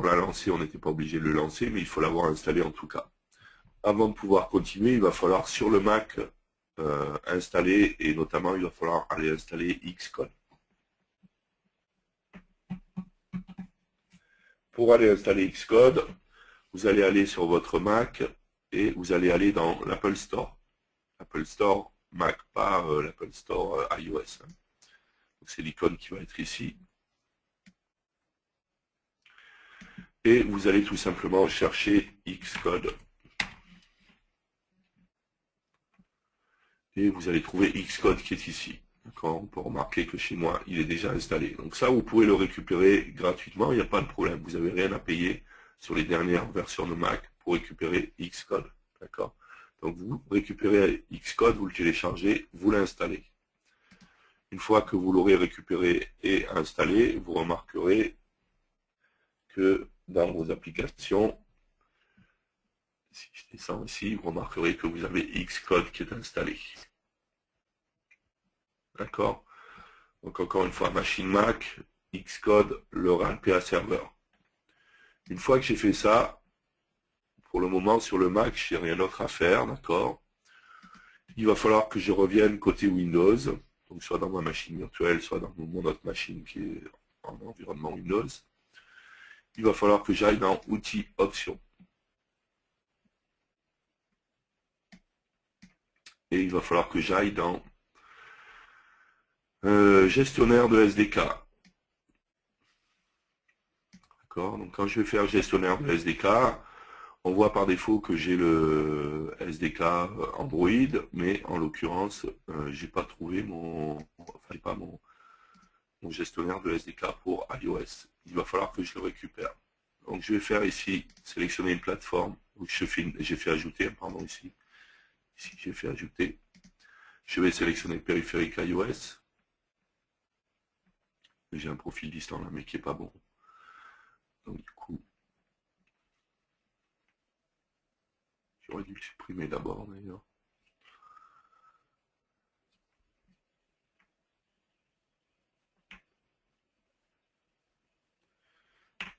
l'a lancé, on n'était pas obligé de le lancer, mais il faut l'avoir installé en tout cas. Avant de pouvoir continuer, il va falloir sur le Mac installer, et notamment il va falloir aller installer Xcode. Pour aller installer Xcode, vous allez aller sur votre Mac et vous allez aller dans l'Apple Store. L'Apple Store Mac, pas l'Apple Store iOS. C'est l'icône qui va être ici. Et vous allez tout simplement chercher Xcode. Et vous allez trouver Xcode qui est ici. On peut remarquer que chez moi, il est déjà installé. Donc ça, vous pouvez le récupérer gratuitement, il n'y a pas de problème. Vous n'avez rien à payer sur les dernières versions de Mac pour récupérer Xcode. D'accord? Donc vous récupérez Xcode, vous le téléchargez, vous l'installez. Une fois que vous l'aurez récupéré et installé, vous remarquerez que dans vos applications, si je descends ici, vous remarquerez que vous avez Xcode qui est installé. D'accord? Donc encore une fois, machine Mac, Xcode, le PA Server. Une fois que j'ai fait ça, pour le moment sur le Mac, je n'ai rien d'autre à faire, d'accord? Il va falloir que je revienne côté Windows, donc soit dans ma machine virtuelle, soit dans mon autre machine qui est en environnement Windows. Il va falloir que j'aille dans Outils, Options. Et il va falloir que j'aille dans gestionnaire de SDK. D'accord? Donc quand je vais faire gestionnaire de SDK, on voit par défaut que j'ai le SDK Android, mais en l'occurrence, j'ai pas trouvé mon gestionnaire de SDK pour iOS. Il va falloir que je le récupère. Donc je vais faire ici, sélectionner une plateforme, j'ai fait ajouter, pardon, ici. Ici j'ai fait ajouter. Je vais sélectionner le périphérique iOS. J'ai un profil distant là, mais qui n'est pas bon. Donc du coup, j'aurais dû le supprimer d'abord d'ailleurs.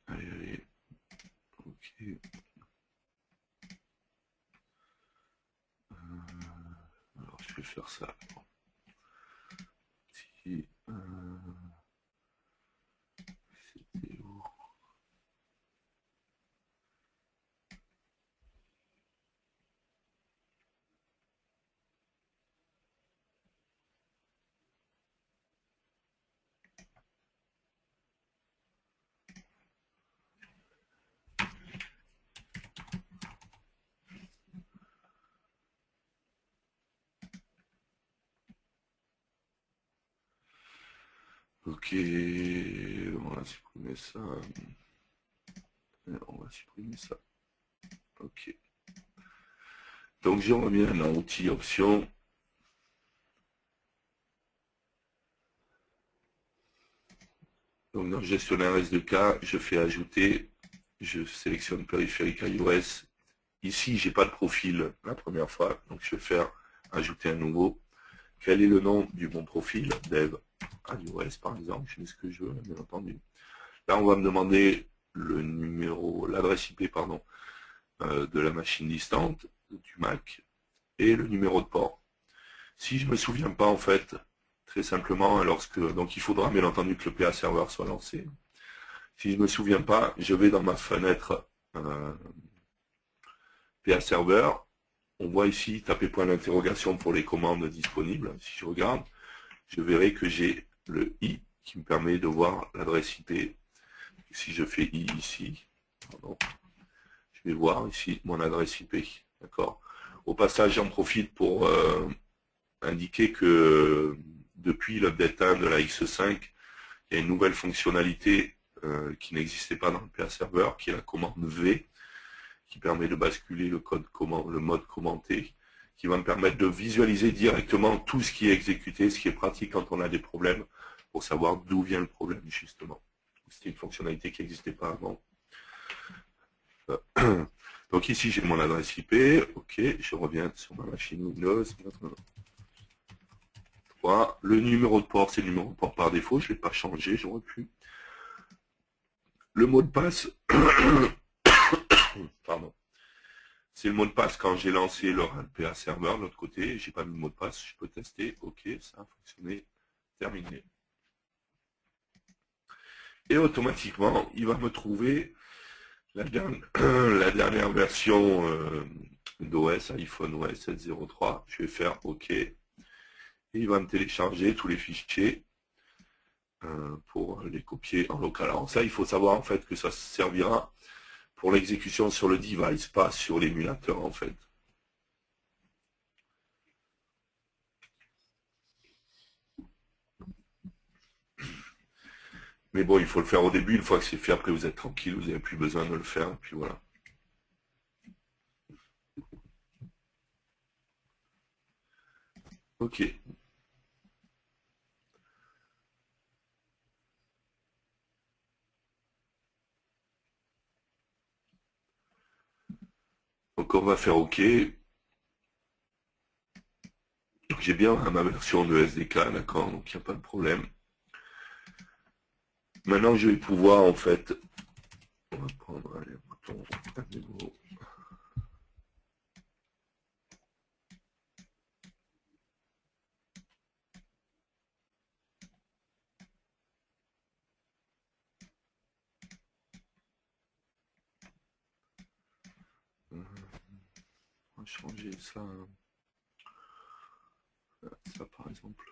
Allez, allez. Ok. Alors je vais faire ça. Si, c'était où? Ok, on va supprimer ça. On va supprimer ça. Ok. Donc je reviens dans outils options. Donc dans gestionnaire SDK, je fais ajouter, je sélectionne périphérique iOS. Ici, j'ai pas de profil la première fois, donc je vais faire ajouter un nouveau. Quel est le nom du bon profil? Dev iOS par exemple, je mets ce que je veux, bien entendu. Là, on va me demander le numéro, l'adresse IP, pardon, de la machine distante, du Mac, et le numéro de port. Si je ne me souviens pas, en fait, très simplement, donc il faudra bien entendu que le PA Server soit lancé. Si je ne me souviens pas, je vais dans ma fenêtre PA Server, on voit ici, taper point d'interrogation pour les commandes disponibles. Si je regarde, je verrai que j'ai le I qui me permet de voir l'adresse IP. Si je fais I ici, pardon, je vais voir ici mon adresse IP. D'accord. Au passage, j'en profite pour indiquer que depuis l'update 1 de la X5, il y a une nouvelle fonctionnalité qui n'existait pas dans le PA Server, qui est la commande V, qui permet de basculer le mode commenté, qui va me permettre de visualiser directement tout ce qui est exécuté, ce qui est pratique quand on a des problèmes, pour savoir d'où vient le problème, justement. C'était une fonctionnalité qui n'existait pas avant. Donc ici, j'ai mon adresse IP. OK, je reviens sur ma machine Windows. Le numéro de port, c'est le numéro de port par défaut. Je ne l'ai pas changé, j'aurais pu. Le mot de passe, pardon. C'est le mot de passe quand j'ai lancé le PA Server de l'autre côté. J'ai pas mis de mot de passe, je peux tester. OK, ça a fonctionné. Terminé. Et automatiquement, il va me trouver la dernière version d'OS, iPhone OS 7.03. Je vais faire OK. Et il va me télécharger tous les fichiers pour les copier en local. Alors ça, il faut savoir en fait que ça servira pour l'exécution sur le device, pas sur l'émulateur en fait. Mais bon, il faut le faire au début, une fois que c'est fait, après vous êtes tranquille, vous n'avez plus besoin de le faire, et puis voilà. Ok. Donc on va faire OK. J'ai bien ma version de SDK, d'accord, donc il n'y a pas de problème. Maintenant je vais pouvoir en fait, on va prendre les boutons à nouveau. On va changer ça, ça par exemple.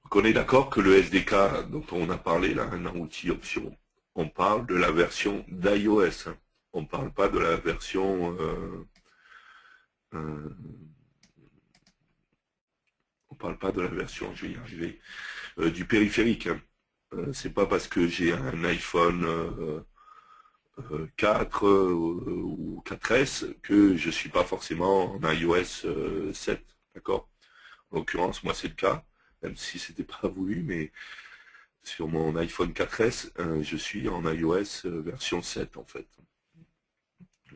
Donc on est d'accord que le SDK dont on a parlé, là, un outil option, on parle de la version d'iOS. Hein. On ne parle pas de la version... on parle pas de la version, je vais y arriver, du périphérique. Hein. C'est pas parce que j'ai un iPhone 4 ou 4S que je suis pas forcément en iOS 7. D'accord. En l'occurrence, moi c'est le cas, même si c'était pas voulu, mais sur mon iPhone 4S, je suis en iOS version 7 en fait.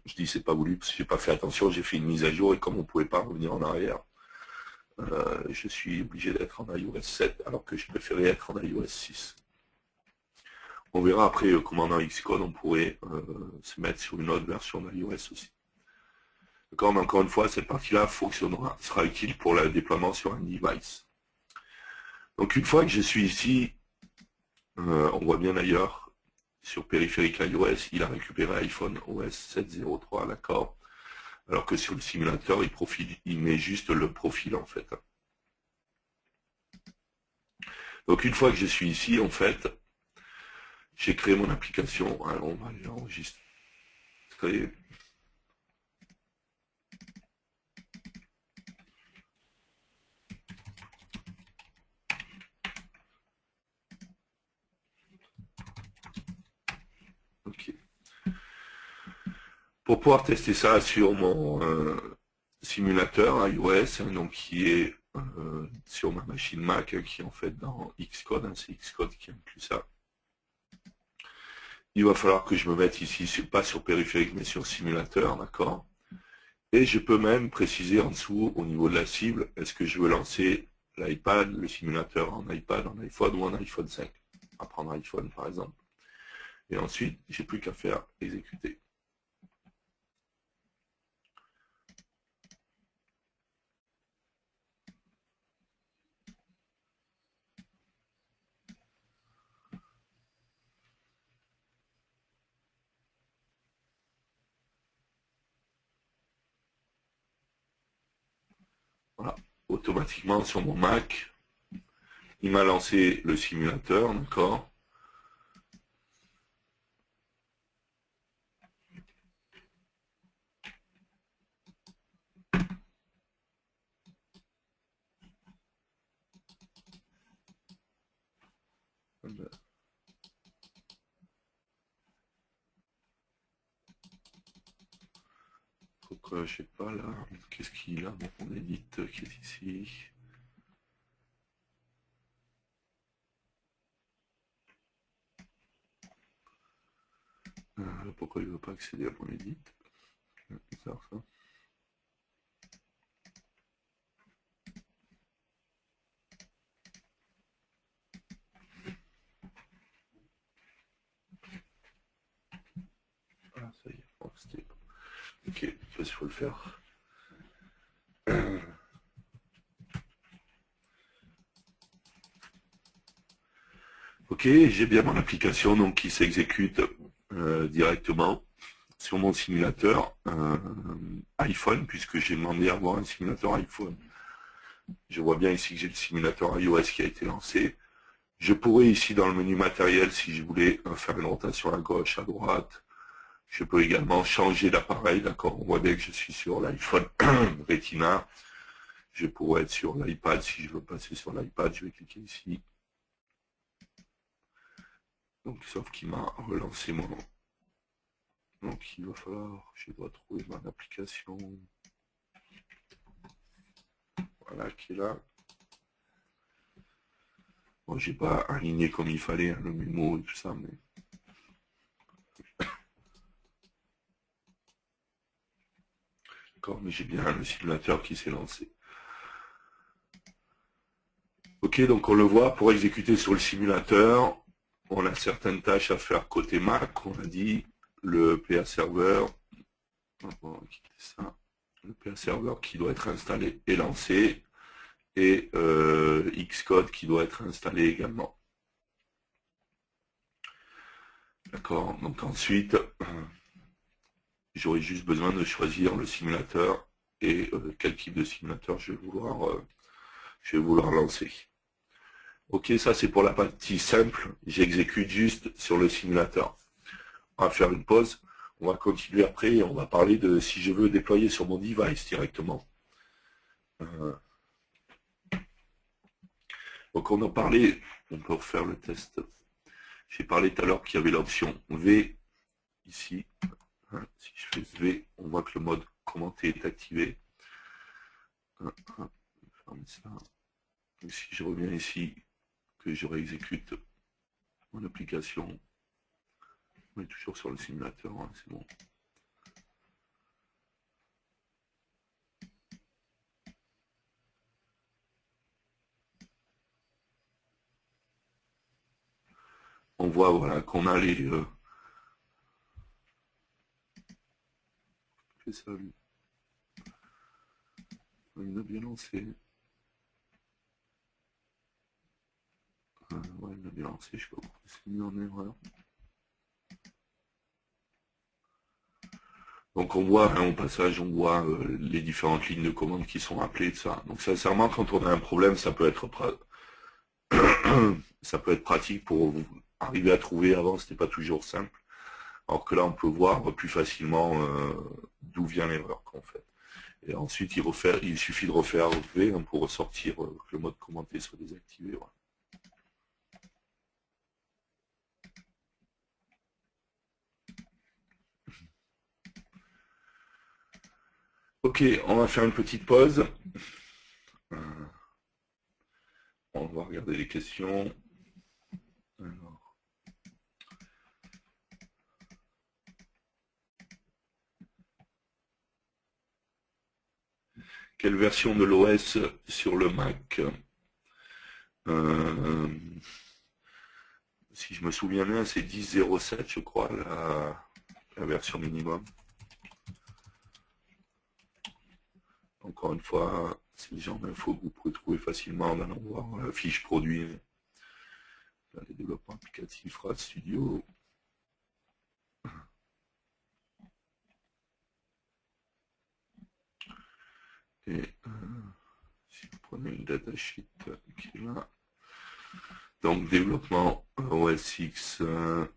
Je dis c'est pas voulu parce que j'ai pas fait attention, j'ai fait une mise à jour et comme on pouvait pas revenir en arrière, je suis obligé d'être en iOS 7 alors que je préférais être en iOS 6. On verra après comment dans Xcode on pourrait se mettre sur une autre version d'iOS aussi. D'accord, mais encore une fois, cette partie-là fonctionnera, sera utile pour le déploiement sur un device. Donc une fois que je suis ici, on voit bien d'ailleurs, sur périphérique iOS, il a récupéré iPhone OS 7.03, d'accord. Alors que sur le simulateur, il met juste le profil en fait. Donc une fois que je suis ici, en fait, j'ai créé mon application. Alors on va l'enregistrer. Ok. Pour pouvoir tester ça sur mon simulateur iOS, hein, donc qui est sur ma machine Mac, qui est en fait dans Xcode, hein, c'est Xcode qui inclut ça. Il va falloir que je me mette ici, pas sur périphérique, mais sur simulateur, d'accord. Et je peux même préciser en dessous, au niveau de la cible, est-ce que je veux lancer l'iPad, le simulateur en iPad, en iPhone ou en iPhone 5. On va prendre iPhone par exemple. Et ensuite, j'ai plus qu'à faire exécuter. automatiquement sur mon Mac. Il m'a lancé le simulateur, d'accord. Faut que je sais pas là. Qu'est-ce qu'il a? Bon, on édite qui est ici. Pourquoi il ne veut pas accéder à mon edit? C'est bizarre ça. Ah ça y est, oh, c'était... Ok, je sais s'il faut le faire. Ok, j'ai bien mon application donc qui s'exécute directement sur mon simulateur iPhone, puisque j'ai demandé à avoir un simulateur iPhone. Je vois bien ici que j'ai le simulateur iOS qui a été lancé. Je pourrais ici dans le menu matériel, si je voulais faire une rotation à gauche, à droite. Je peux également changer d'appareil, d'accord. On voit bien que je suis sur l'iPhone Retina. Je pourrais être sur l'iPad, si je veux passer sur l'iPad, je vais cliquer ici. Donc, sauf qu'il m'a relancé mon nom. Donc, il va falloir, je dois trouver mon application. Voilà, qui est là. Bon, j'ai pas aligné comme il fallait, hein, le mémo et tout ça, mais... D'accord, mais j'ai bien le simulateur qui s'est lancé. Ok, donc on le voit, pour exécuter sur le simulateur, on a certaines tâches à faire côté Mac, on a dit, le PA Server, on va quitter ça, le PA Server qui doit être installé et lancé, et Xcode qui doit être installé également. D'accord, donc ensuite, j'aurai juste besoin de choisir le simulateur et quel type de simulateur je vais vouloir lancer. Ok, ça c'est pour la partie simple, j'exécute juste sur le simulateur. On va faire une pause, on va continuer après et on va parler de si je veux déployer sur mon device directement. Donc on a parlé, on peut refaire le test. J'ai parlé tout à l'heure qu'il y avait l'option V ici. Si je fais V, on voit que le mode commenter est activé. Et si je reviens ici, que je réexécute mon application, on est toujours sur le simulateur, hein, c'est bon. On voit voilà, qu'on a les... Fais ça, lui. Il a bien lancé. Ouais, il a bien lancé, je sais pas pourquoi c'est mis en erreur. Donc on voit, hein, au passage, on voit les différentes lignes de commande qui sont appelées de ça. Donc sincèrement, quand on a un problème, ça peut être pratique pour arriver à trouver. Avant, c'était pas toujours simple. Alors que là, on peut voir plus facilement d'où vient l'erreur qu'en fait. Et ensuite, il suffit de refaire V pour ressortir que le mode commenté soit désactivé. Voilà. Ok, on va faire une petite pause. On va regarder les questions. Alors. Quelle version de l'OS sur le Mac? Si je me souviens bien, c'est 10.07, je crois, la version minimum. Encore une fois, c'est le genre d'infos que vous pouvez trouver facilement en allant voir la fiche produit. Là, les développements applicatifs, RAD Studio. Et si vous prenez une datasheet qui est là. Donc développement OS X,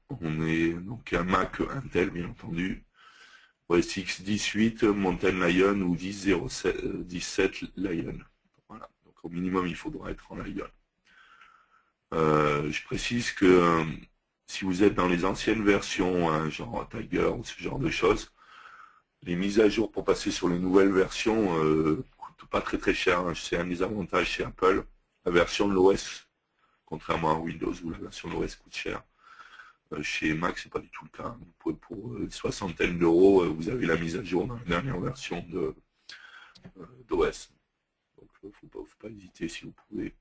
on est donc un Mac Intel bien entendu. OS X 18, Mountain Lion ou 17 Lion. Voilà. Donc au minimum il faudra être en Lion. Je précise que si vous êtes dans les anciennes versions, hein, genre Tiger ou ce genre de choses, les mises à jour pour passer sur les nouvelles versions coûtent pas très cher. Hein. C'est un des avantages chez Apple. La version de l'OS, contrairement à Windows où la version de l'OS coûte cher, chez Mac c'est pas du tout le cas. Vous pouvez, pour une soixantaine d'euros, vous avez la mise à jour dans la dernière version d'OS. Donc faut pas hésiter si vous pouvez.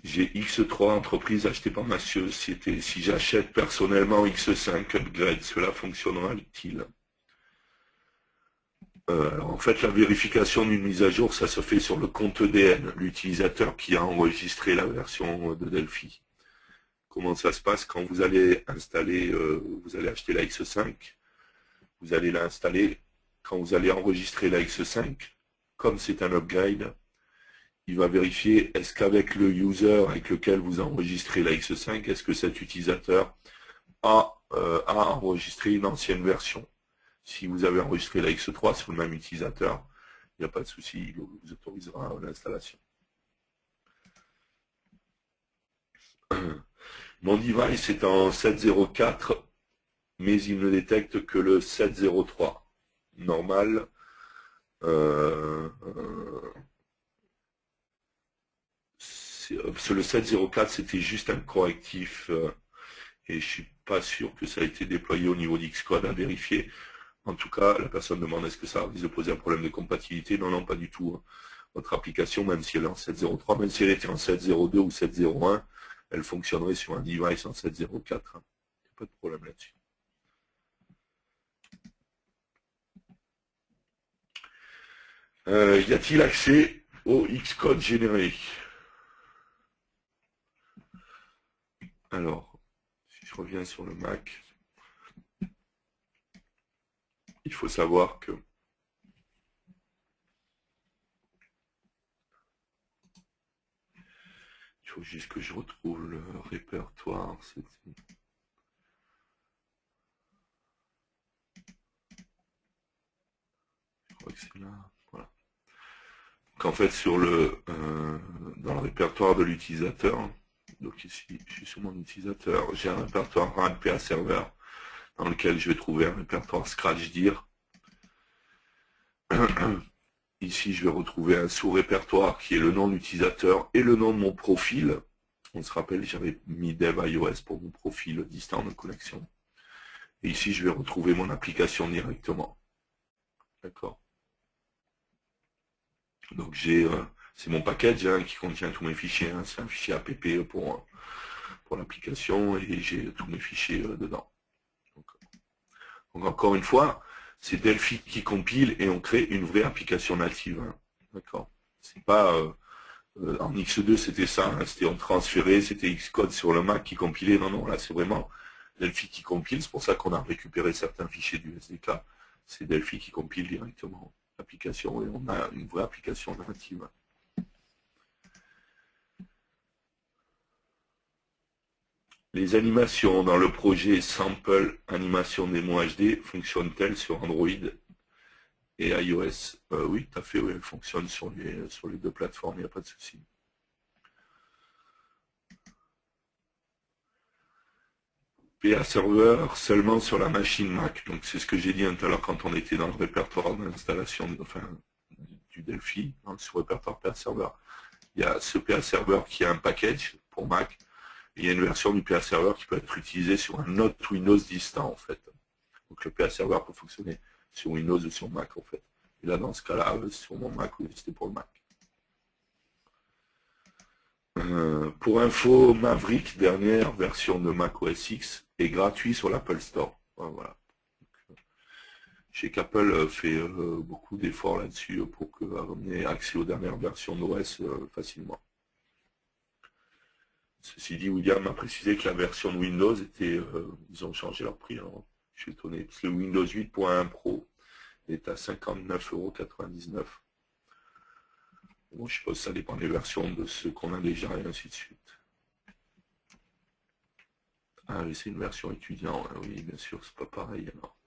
J'ai X3 entreprise achetée par ma société. Si j'achète personnellement X5 upgrade, cela fonctionnera-t-il? Alors en fait, la vérification d'une mise à jour, ça se fait sur le compte EDN, l'utilisateur qui a enregistré la version de Delphi. Comment ça se passe quand vous allez installer, vous allez acheter la X5, vous allez l'installer. Quand vous allez enregistrer la X5, comme c'est un upgrade, il va vérifier est-ce qu'avec le user avec lequel vous enregistrez la X5, est-ce que cet utilisateur a enregistré une ancienne version. Si vous avez enregistré la X3 sur le même utilisateur, il n'y a pas de souci, il vous autorisera l'installation. Mon device est en 7.04, mais il ne détecte que le 7.03. Normal. Le 7.04, c'était juste un correctif et je suis pas sûr que ça a été déployé au niveau d'Xcode à vérifier. En tout cas, la personne demande est-ce que ça risque de poser un problème de compatibilité. Non, non, pas du tout. Votre application, même si elle est en 7.03, même si elle était en 7.02 ou 7.01, elle fonctionnerait sur un device en 7.04. Il n'y a pas de problème là-dessus. Y a-t-il accès au Xcode généré? Alors, si je reviens sur le Mac, il faut savoir que il faut juste que je retrouve le répertoire. Je crois que c'est là. Voilà. Qu'en fait, sur dans le répertoire de l'utilisateur, donc ici, je suis sur mon utilisateur, j'ai un répertoire RADPA Server dans lequel je vais trouver un répertoire Scratch Dir. Ici, je vais retrouver un sous-répertoire qui est le nom de l'utilisateur et le nom de mon profil. On se rappelle, j'avais mis dev iOS pour mon profil distant de connexion. Et ici, je vais retrouver mon application directement. D'accord. Donc c'est mon package hein, qui contient tous mes fichiers. Hein. C'est un fichier app pour l'application et j'ai tous mes fichiers dedans. Donc encore une fois, c'est Delphi qui compile et on crée une vraie application native. Hein. D'accord. C'est pas en X2 c'était ça, hein. C'était on transférait, c'était Xcode sur le Mac qui compilait. Non, non, là c'est vraiment Delphi qui compile. C'est pour ça qu'on a récupéré certains fichiers du SDK. C'est Delphi qui compile directement l'application et on a une vraie application native. Les animations dans le projet Sample Animation Démo HD fonctionnent-elles sur Android et iOS? Oui, tout à fait, oui, elles fonctionnent sur les deux plateformes, il n'y a pas de souci. PA Server seulement sur la machine Mac. Donc c'est ce que j'ai dit tout à l'heure quand on était dans le répertoire d'installation du Delphi, dans le sous-répertoire PA Server. Il y a ce PA Server qui a un package pour Mac. Et il y a une version du PA Server qui peut être utilisée sur un autre Windows distant en fait. Donc le PA Server peut fonctionner sur Windows ou sur Mac en fait. Et là dans ce cas-là, sur mon Mac, oui, c'était pour le Mac. Pour info, Maverick, dernière version de Mac OS X, est gratuit sur l'Apple Store. Voilà. Je sais qu'Apple fait beaucoup d'efforts là-dessus pour amener accès aux dernières versions d'OS facilement. Ceci dit, William a précisé que la version de Windows était, ils ont changé leur prix. Alors, je suis étonné, parce que le Windows 8.1 Pro est à 59,99 €. Bon, je suppose que ça dépend des versions de ceux qu'on a déjà et ainsi de suite. Ah oui, c'est une version étudiant, hein, oui, bien sûr, c'est pas pareil alors.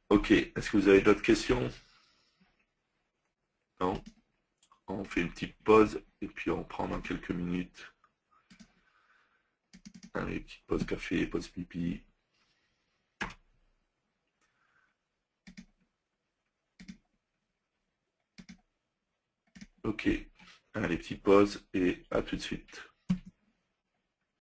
Ok, est-ce que vous avez d'autres questions? Non? On fait une petite pause et puis on prend dans quelques minutes. Allez, petite pause café, pause pipi. Ok, allez, petite pause et à tout de suite.